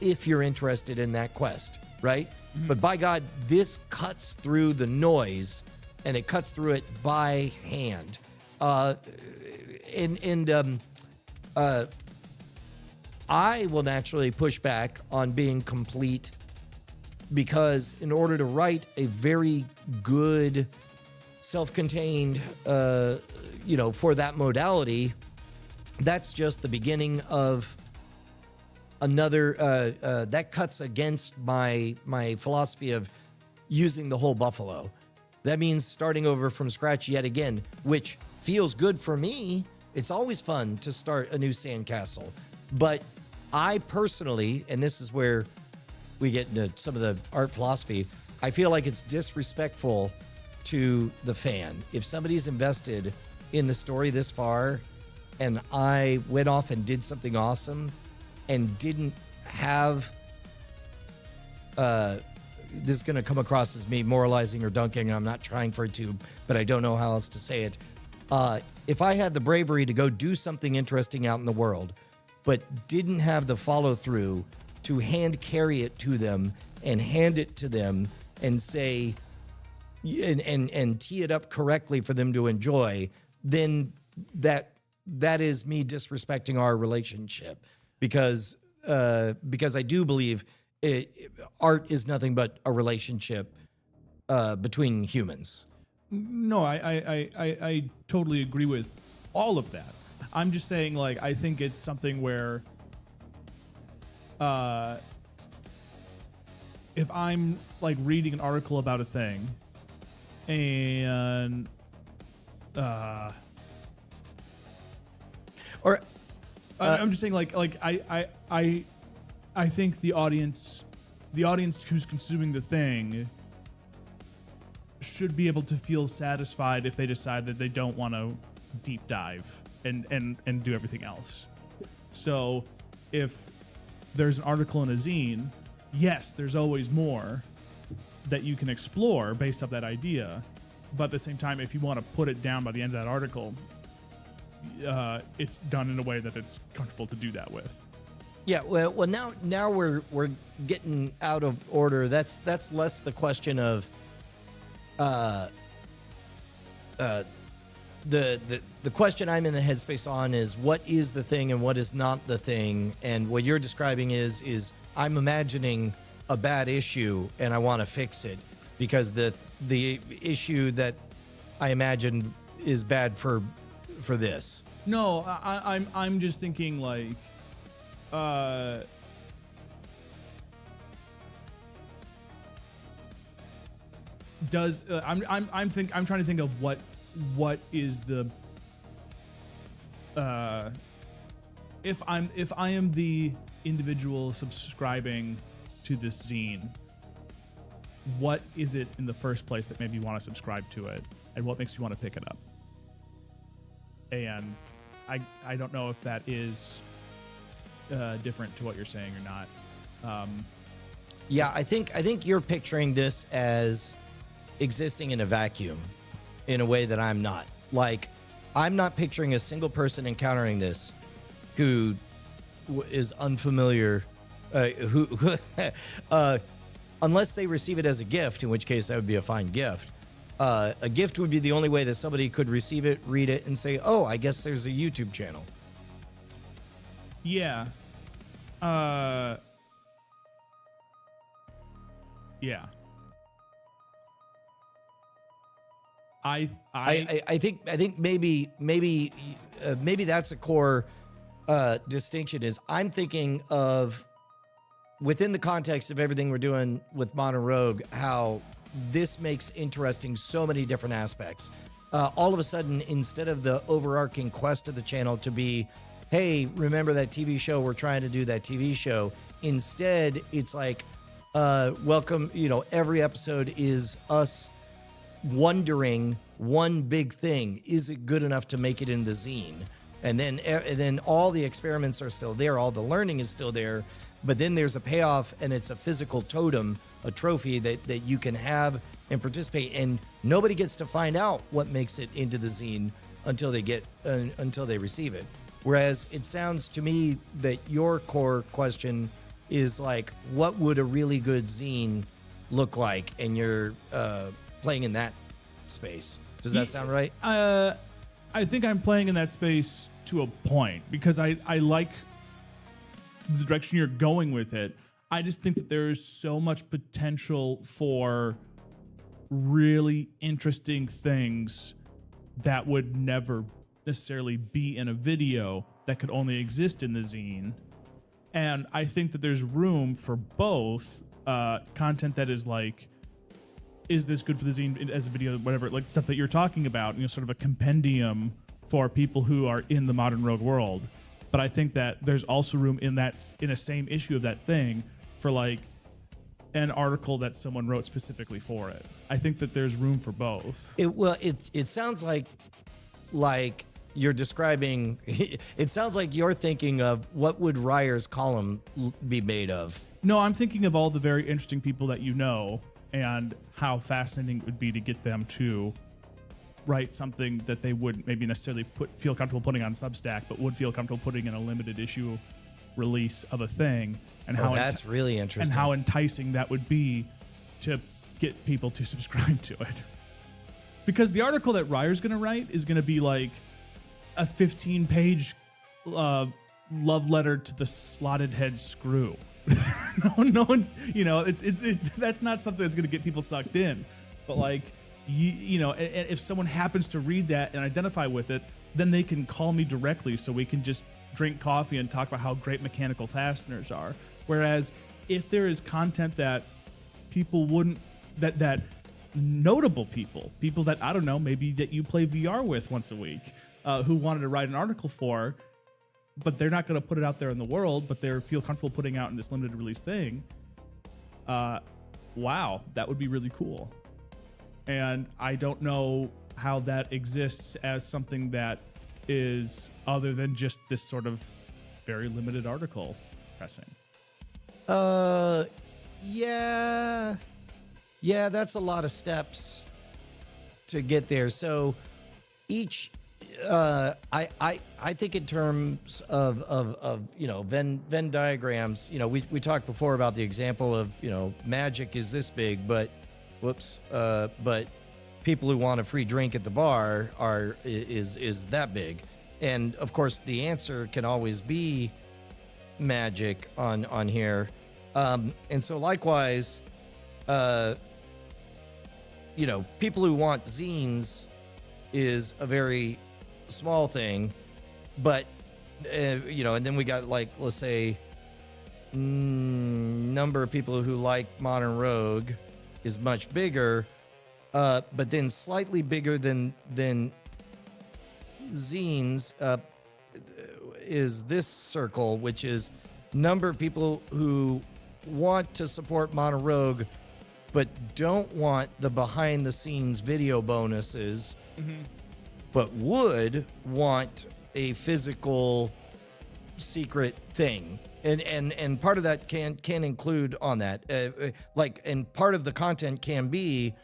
If you're interested in that quest, right? Mm-hmm. But by God, this cuts through the noise, and it cuts through it by hand. I will naturally push back on being complete, because in order to write a very good self-contained, for that modality, that's just the beginning of another, that cuts against my philosophy of using the whole buffalo. That means starting over from scratch yet again, which feels good for me. It's always fun to start a new sandcastle. But I personally, and this is where we get into some of the art philosophy, I feel like it's disrespectful to the fan. If somebody's invested in the story this far, and I went off and did something awesome and didn't have, this is going to come across as me moralizing or dunking. I'm not trying for it to, but I don't know how else to say it. If I had the bravery to go do something interesting out in the world, but didn't have the follow through to hand carry it to them and hand it to them and say, and tee it up correctly for them to enjoy, then that is me disrespecting our relationship, because I do believe art is nothing but a relationship between humans. No, I totally agree with all of that. I'm just saying, like, I think it's something where if I'm like reading an article about a thing and I'm just saying, like I think the audience who's consuming the thing should be able to feel satisfied if they decide that they don't want to deep dive and do everything else. So if there's an article in a zine, yes, there's always more that you can explore based off that idea. But at the same time, if you want to put it down by the end of that article, it's done in a way that it's comfortable to do that with. Yeah, well, now we're getting out of order. That's less the question of the question I'm in the headspace on is what is the thing and what is not the thing, and what you're describing is I'm imagining a bad issue and I want to fix it because the issue that I imagine is bad for this. No, I'm just thinking like I'm trying to think of what is the if I am the individual subscribing to this zine, what is it in the first place that made me want to subscribe to it, and what makes me want to pick it up? And I don't know if that is different to what you're saying or not. Yeah, I think you're picturing this as existing in a vacuum in a way that I'm not. Like, I'm not picturing a single person encountering this who is unfamiliar, unless they receive it as a gift, in which case that would be a fine gift. A gift would be the only way that somebody could receive it, read it, and say, oh, I guess there's a YouTube channel. Yeah. Yeah. I think maybe that's a core distinction. Is I'm thinking of, within the context of everything we're doing with Modern Rogue, how this makes interesting so many different aspects. All of a sudden, instead of the overarching quest of the channel to be, hey, remember that TV show? We're trying to do that TV show. Instead, it's like, welcome, every episode is us wondering one big thing: is it good enough to make it in the zine? And then all the experiments are still there, all the learning is still there, but then there's a payoff, and it's a physical totem, a trophy that you can have and participate. And nobody gets to find out what makes it into the zine until they receive it. Whereas it sounds to me that your core question is like, what would a really good zine look like? And you're playing in that space. Does that sound right? I think I'm playing in that space to a point, because I like the direction you're going with it. I just think that there is so much potential for really interesting things that would never necessarily be in a video, that could only exist in the zine. And I think that there's room for both content that is like, is this good for the zine as a video, whatever, like stuff that you're talking about, sort of a compendium for people who are in the modern rogue world. But I think that there's also room in a same issue of that thing for like an article that someone wrote specifically for it. I think that there's room for both. It sounds like you're describing. It sounds like you're thinking of what would Ryer's column be made of. No, I'm thinking of all the very interesting people that you know, and how fascinating it would be to get them to write something that they wouldn't maybe necessarily feel comfortable putting on Substack, but would feel comfortable putting in a limited issue release of a thing, and how that's really interesting, and how enticing that would be to get people to subscribe to it. Because the article that Ryer's going to write is going to be like a 15-page love letter to the slotted head screw. no one's, that's not something that's going to get people sucked in. But like, if someone happens to read that and identify with it, then they can call me directly, so we can just drink coffee and talk about how great mechanical fasteners are. Whereas if there is content that people wouldn't, that notable people that, I don't know, maybe that you play VR with once a week, who wanted to write an article for, but they're not going to put it out there in the world, but they feel comfortable putting out in this limited release thing. Wow, that would be really cool. And I don't know how that exists as something that is other than just this sort of very limited article pressing. Yeah, that's a lot of steps to get there. So each, I think in terms of Venn diagrams, we talked before about the example of, magic is this big, but but people who want a free drink at the bar is that big. And of course the answer can always be magic on here. And so likewise, people who want zines is a very small thing, but and then we got, like, let's say number of people who like Modern Rogue is much bigger, but then slightly bigger than zines is this circle, which is number of people who want to support Modern Rogue but don't want the behind the scenes video bonuses, but would want a physical secret thing. And part of that can include on that, and part of the content can be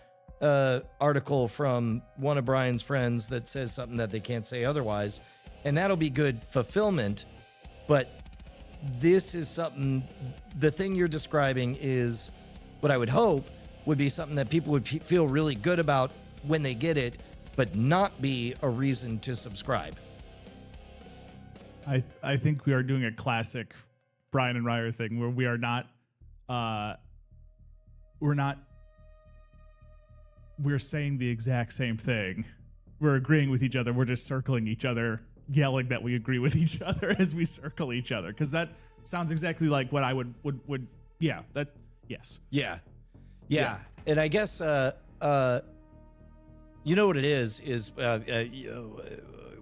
article from one of Brian's friends that says something that they can't say otherwise, and that'll be good fulfillment. But this is something, the thing you're describing is what I would hope would be something that people would feel really good about when they get it, but not be a reason to subscribe. I think we are doing a classic Brian and Ryer thing where we are not, we're saying the exact same thing. We're agreeing with each other. We're just circling each other, yelling that we agree with each other as we circle each other. Cause that sounds exactly like what I would yeah, that's yes. Yeah. And I guess, you know what it is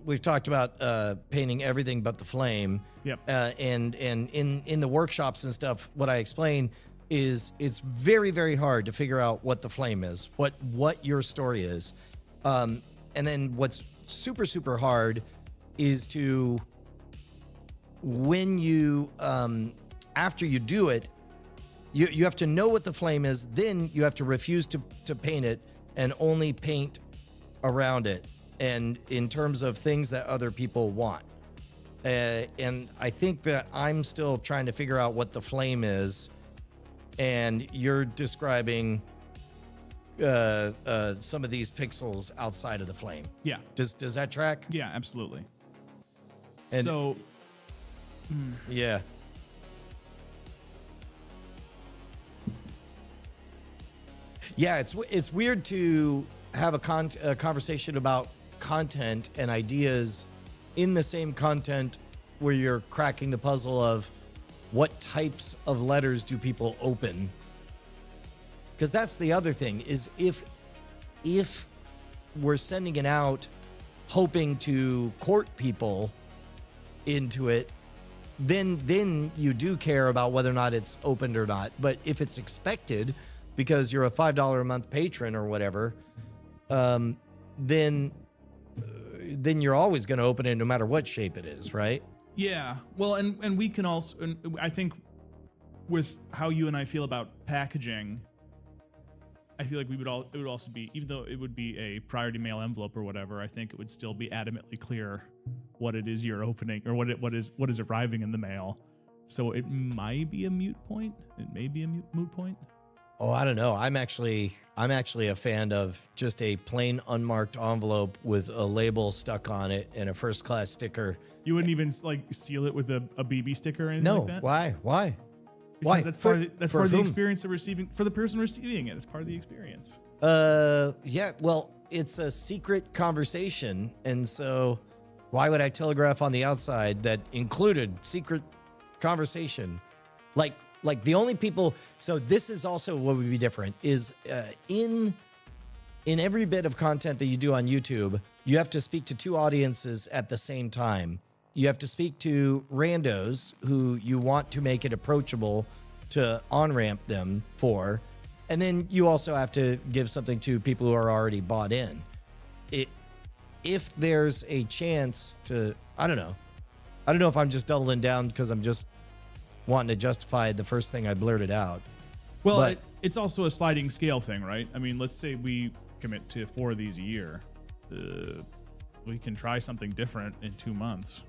we've talked about painting everything but the flame. Yep. And in the workshops and stuff, what I explain, is it's very, very hard to figure out what the flame is, what your story is. And then what's super, super hard is to, when you, after you do it, you have to know what the flame is, then you have to refuse to paint it and only paint around it, and in terms of things that other people want. And I think that I'm still trying to figure out what the flame is, and you're describing some of these pixels outside of the flame. Yeah. Does that track? Yeah, absolutely. And- So, Yeah. Yeah, it's weird to have a conversation about content and ideas in the same content where you're cracking the puzzle of what types of letters do people open. Because that's the other thing, is if we're sending it out hoping to court people into it, then you do care about whether or not it's opened or not. But if it's expected because you're a $5 a month patron or whatever, then you're always going to open it no matter what shape it is, right? yeah. Well, and we can also, and I think with how you and I feel about packaging, I feel like it would also be, even though it would be a priority mail envelope or whatever, I think it would still be adamantly clear what it is you're opening, or what is arriving in the mail. So it might be a moot point. It may be a moot point. Oh, I don't know. I'm actually a fan of just a plain unmarked envelope with a label stuck on it and a first class sticker. You wouldn't even like seal it with a BB sticker or anything No, like that? why? Because Why? that's part of the whom? experience of receiving, for the person receiving it. It's part of the experience. Yeah, well, it's a secret conversation, and so why would I telegraph on the outside that included secret conversation? Like the only people, so this is also what would be different is in every bit of content that you do on YouTube, you have to speak to two audiences at the same time. You have to speak to randos who you want to make it approachable to on-ramp them for. And then you also have to give something to people who are already bought in. If there's a chance to, I don't know if I'm just doubling down because I'm just wanting to justify the first thing I blurted out. Well, But- it's also a sliding scale thing, right? I mean, let's say we commit to 4 of these a year. We can try something different in 2 months.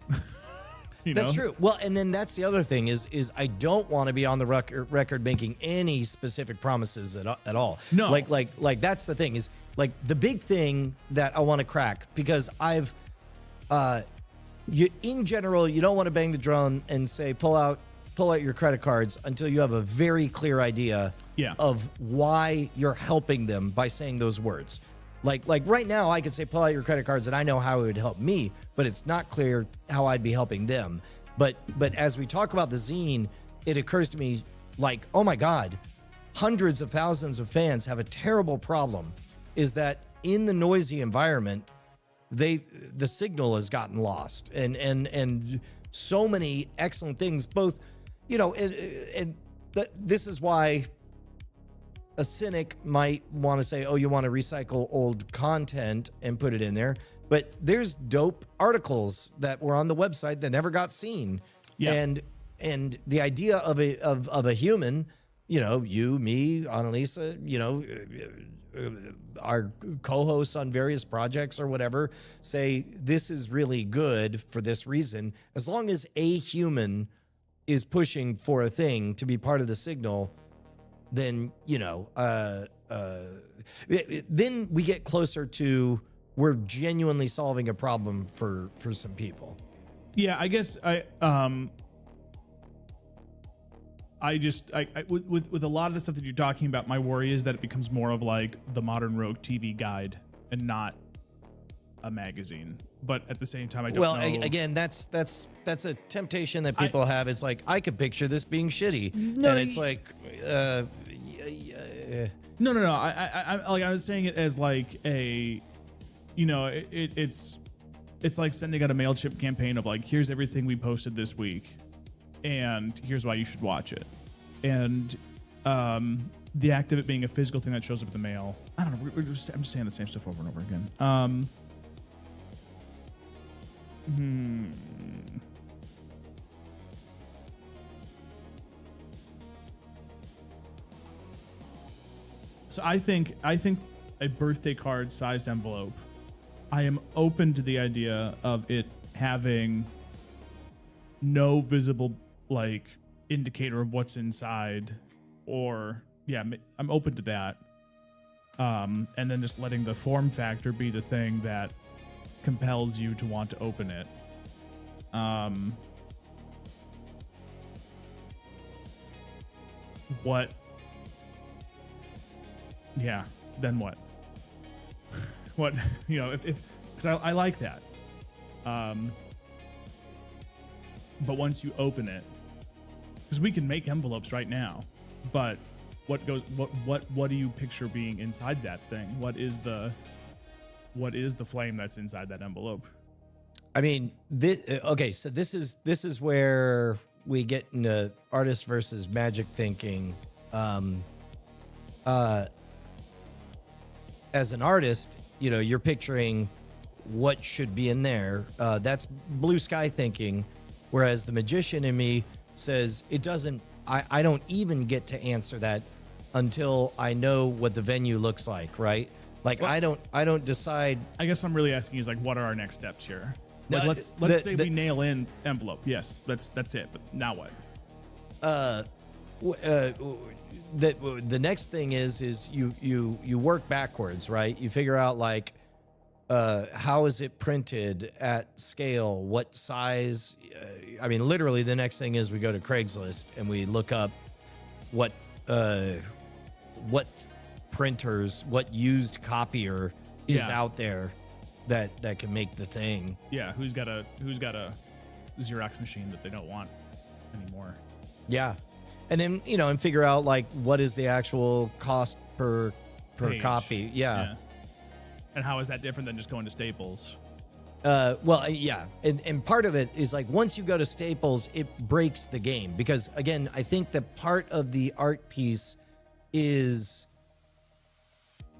That's true. Well, and then that's the other thing is I don't want to be on the record making any specific promises at all. No. Like that's the thing is like the big thing that I want to crack, because I've in general, you don't want to bang the drum and say pull out your credit cards until you have a very clear idea of why you're helping them by saying those words. Like right now, I could say pull out your credit cards and I know how it would help me, but it's not clear how I'd be helping them. But as we talk about the zine, it occurs to me like, oh my God, hundreds of thousands of fans have a terrible problem, is that in the noisy environment, the signal has gotten lost, and so many excellent things, both, and this is why a cynic might want to say, oh, you want to recycle old content and put it in there. But there's dope articles that were on the website that never got seen. Yeah. And the idea of a human, you, me, Annalisa, our co-hosts on various projects or whatever, say this is really good for this reason. As long as a human is pushing for a thing to be part of the signal, then then we get closer to we're genuinely solving a problem for some people. Yeah, I guess with a lot of the stuff that you're talking about, my worry is that it becomes more of like the modern Rogue TV guide and not a magazine. But at the same time, I don't know. Again, that's a temptation that people have. It's like, I could picture this being shitty. No, and it's like, No. I was saying it as like a, it's like sending out a MailChimp campaign of like, here's everything we posted this week, and here's why you should watch it. And The act of it being a physical thing that shows up in the mail. I don't know. I'm just saying the same stuff over and over again. So I think a birthday card sized envelope. I am open to the idea of it having no visible like indicator of what's inside, or I'm open to that. And then just letting the form factor be the thing that compels you to want to open it. What? Yeah. Then what? What? If because I like that. But once you open it, because we can make envelopes right now, but what do you picture being inside that thing? What is the flame that's inside that envelope? I mean, so this is where we get into artist versus magic thinking. As an artist, you're picturing what should be in there. That's blue sky thinking. Whereas the magician in me says it doesn't, I don't even get to answer that until I know what the venue looks like, right? Like, well, I don't decide. I guess I'm really asking is like, what are our next steps here? Like, let's say we nail in envelope. Yes, that's it. But now what? The next thing is you work backwards, right? You figure out like, how is it printed at scale? What size? I mean, literally the next thing is we go to Craigslist and we look up what printers, what used copier is out there that can make the thing. Yeah, who's got a Xerox machine that they don't want anymore. Yeah. And then, and figure out like what is the actual cost per Page. copy. Yeah. And how is that different than just going to Staples? And part of it is like once you go to Staples, it breaks the game because again, I think that part of the art piece is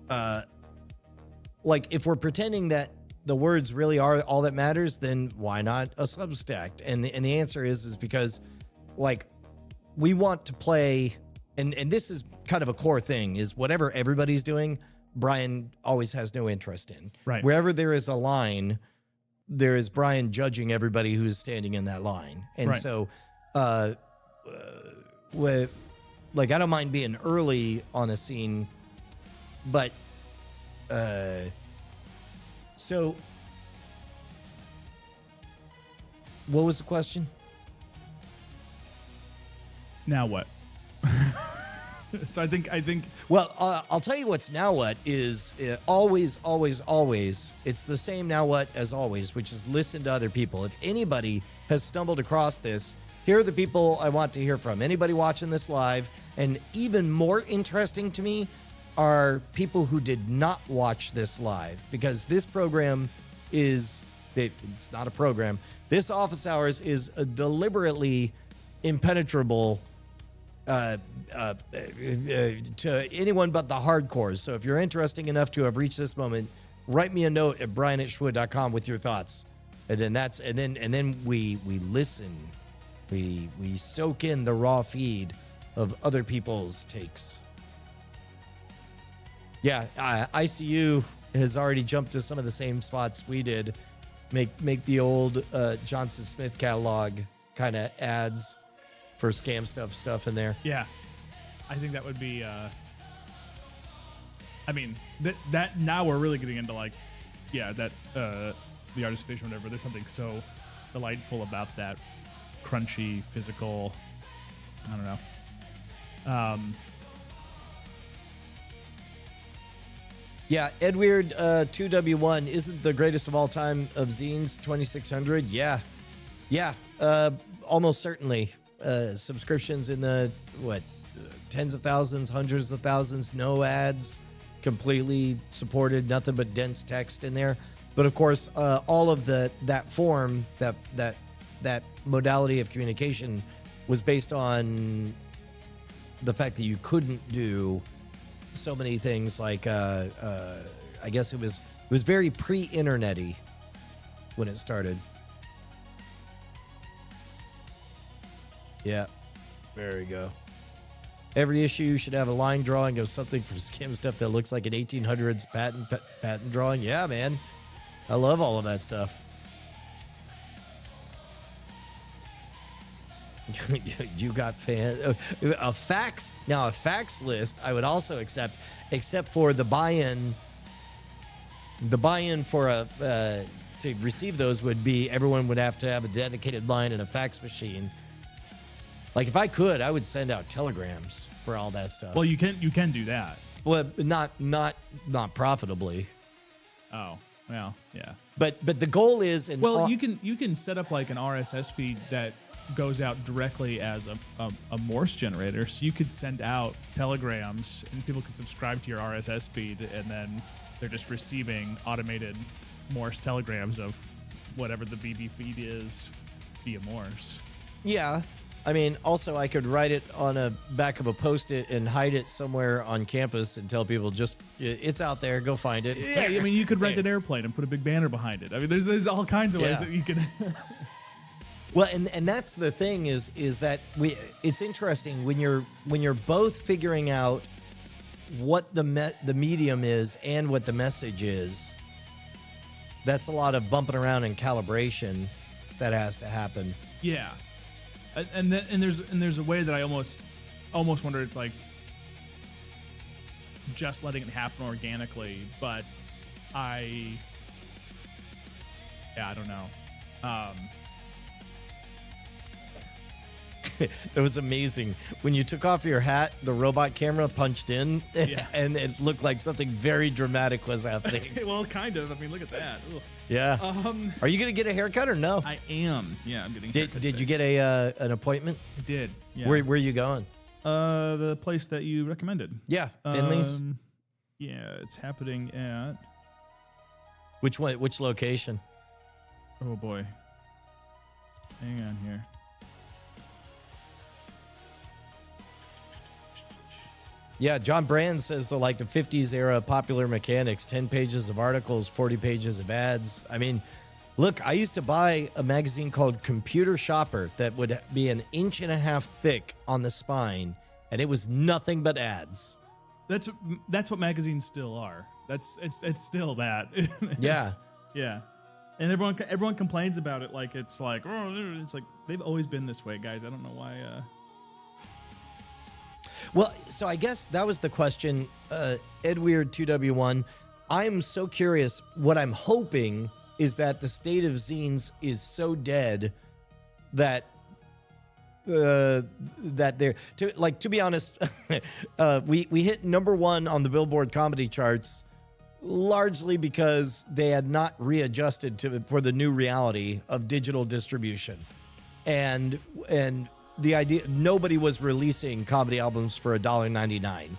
like if we're pretending that the words really are all that matters, then why not a Substack? And the answer is because like we want to play, and this is kind of a core thing, is whatever everybody's doing, Brian always has no interest in. Right. Wherever there is a line, there is Brian judging everybody who's standing in that line. And right. So, like, I don't mind being early on a scene, but, so what was the question? Now what? So I think. Well, I'll tell you what's now what is always. It's the same now what as always, which is listen to other people. If anybody has stumbled across this, here are the people I want to hear from. Anybody watching this live, and even more interesting to me are people who did not watch this live, because this program it's not a program. This office hours is a deliberately impenetrable to anyone but the hardcores. So if you're interesting enough to have reached this moment, write me a note at brian@schwood.com with your thoughts. And then we listen. We soak in the raw feed of other people's takes. Yeah, ICU has already jumped to some of the same spots we did. Make the old Johnson Smith catalog kind of ads for scam stuff in there. Yeah, I think that would be. I mean, that now we're really getting into like, the artist vision, whatever. There's something so delightful about that crunchy physical. I don't know. Yeah, Edweird 2W1 isn't the greatest of all time of zines. 2600. Yeah, almost certainly. Subscriptions in the tens of thousands, hundreds of thousands, no ads, completely supported, nothing but dense text in there. But of course, all of that form, that modality of communication was based on the fact that you couldn't do so many things like I guess it was very pre-internet-y when it started. Yeah, there we go. Every issue should have a line drawing of something from Scam Stuff that looks like an 1800s patent drawing. Yeah, man. I love all of that stuff. You got a fax. Now, a fax list I would also accept, except for the buy-in. The buy-in for to receive those would be everyone would have to have a dedicated line and a fax machine. Like if I could, I would send out telegrams for all that stuff. Well, you can do that. Well, not profitably. Oh, well, yeah. But the goal is, you can set up like an RSS feed that goes out directly as a Morse generator, so you could send out telegrams and people could subscribe to your RSS feed, and then they're just receiving automated Morse telegrams of whatever the BB feed is via Morse. Yeah. I mean, also I could write it on a back of a Post-it and hide it somewhere on campus and tell people just, it's out there, go find it. Yeah, I mean, you could rent an airplane and put a big banner behind it. I mean, there's all kinds of ways that you can. Well, and that's the thing is that it's interesting when you're both figuring out what the medium is and what the message is. That's a lot of bumping around and calibration that has to happen. Yeah. And there's a way that I almost wonder it's like just letting it happen organically, but I don't know. That was amazing. When you took off your hat, the robot camera punched in, and it looked like something very dramatic was happening. Well, kind of. I mean, look at that. Ugh. Yeah. Are you gonna get a haircut or no? I am. Yeah, I'm getting. Did you get an appointment? I did. Yeah. Where are you going? The place that you recommended. Yeah, Finley's. Yeah, it's happening at. Which one? Which location? Oh boy. Hang on here. Yeah, John Brand says the 50s era popular mechanics, 10 pages of articles, 40 pages of ads. I mean, look, I used to buy a magazine called Computer Shopper that would be 1.5 inches thick on the spine, and it was nothing but ads. That's what magazines still are. It's still that. Yeah. Yeah. And everyone complains about it like it's like they've always been this way, guys. I don't know why. Well, so I guess that was the question, Edweird2W1. I'm so curious. What I'm hoping is that the state of zines is so dead that they're to be honest, we hit #1 on the Billboard comedy charts largely because they had not readjusted for the new reality of digital distribution, and the idea nobody was releasing comedy albums for $1.99,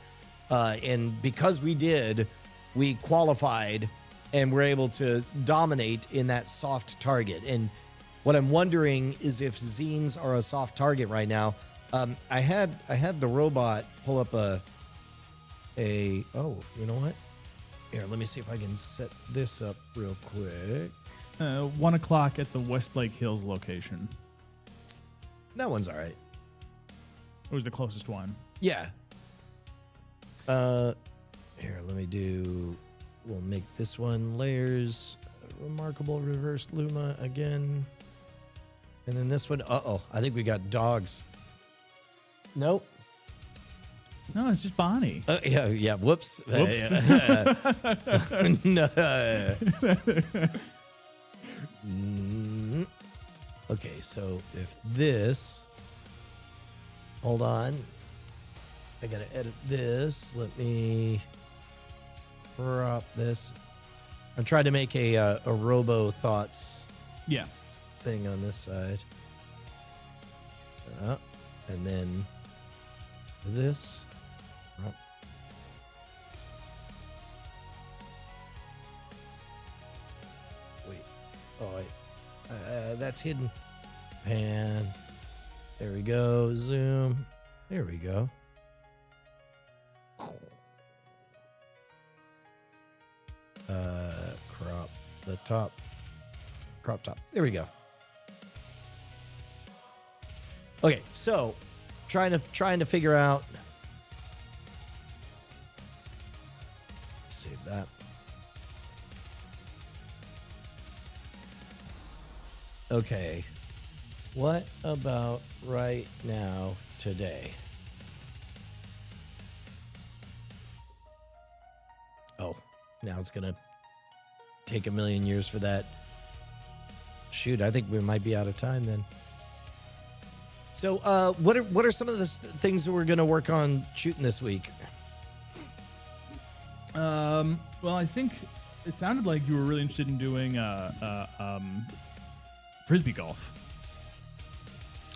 and because we did, we qualified and were able to dominate in that soft target. And what I'm wondering is if zines are a soft target right now. I had the robot pull up oh, you know what? Here, let me see if I can set this up real quick. 1 o'clock at the Westlake Hills location. That one's all right. It was the closest one. Yeah. Here, we'll make this one layers, remarkable reverse luma again. And then this one, I think we got dogs. Nope. No, it's just Bonnie. Yeah, whoops. Whoops. No. Okay, so if this, hold on, I gotta edit this. Let me crop this. I'm trying to make a Robo Thoughts thing on this side. And then this. Wait. Oh, wait. That's hidden. Pan. There we go. Zoom. There we go. the top. Crop top. There we go. Okay, so trying to figure out. Save that. Okay. What about right now today? Oh, now it's gonna take a million years for that. Shoot, I think we might be out of time then. So, what are some of the things that we're gonna work on shooting this week? Well, I think it sounded like you were really interested in doing frisbee golf.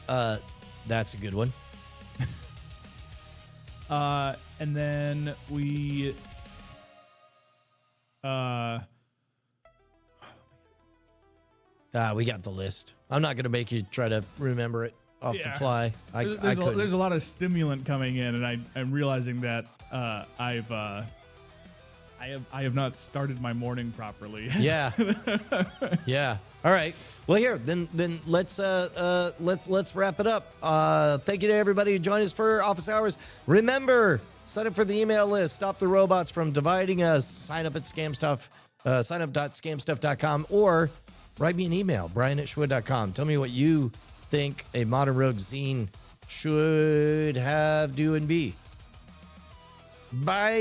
That's a good one. And then we got the list. I'm not gonna make you try to remember it off the fly. There's a lot of stimulant coming in, and I'm realizing that I have not started my morning properly. Yeah. Yeah. All right. Well, here then let's wrap it up. Thank you to everybody who joined us for office hours. Remember, sign up for the email list. Stop the robots from dividing us. Sign up at scamstuff. Signup.scamstuff.com or write me an email, brian@schwood.com. Tell me what you think a Modern Rogue zine should have, do, and be. Bye.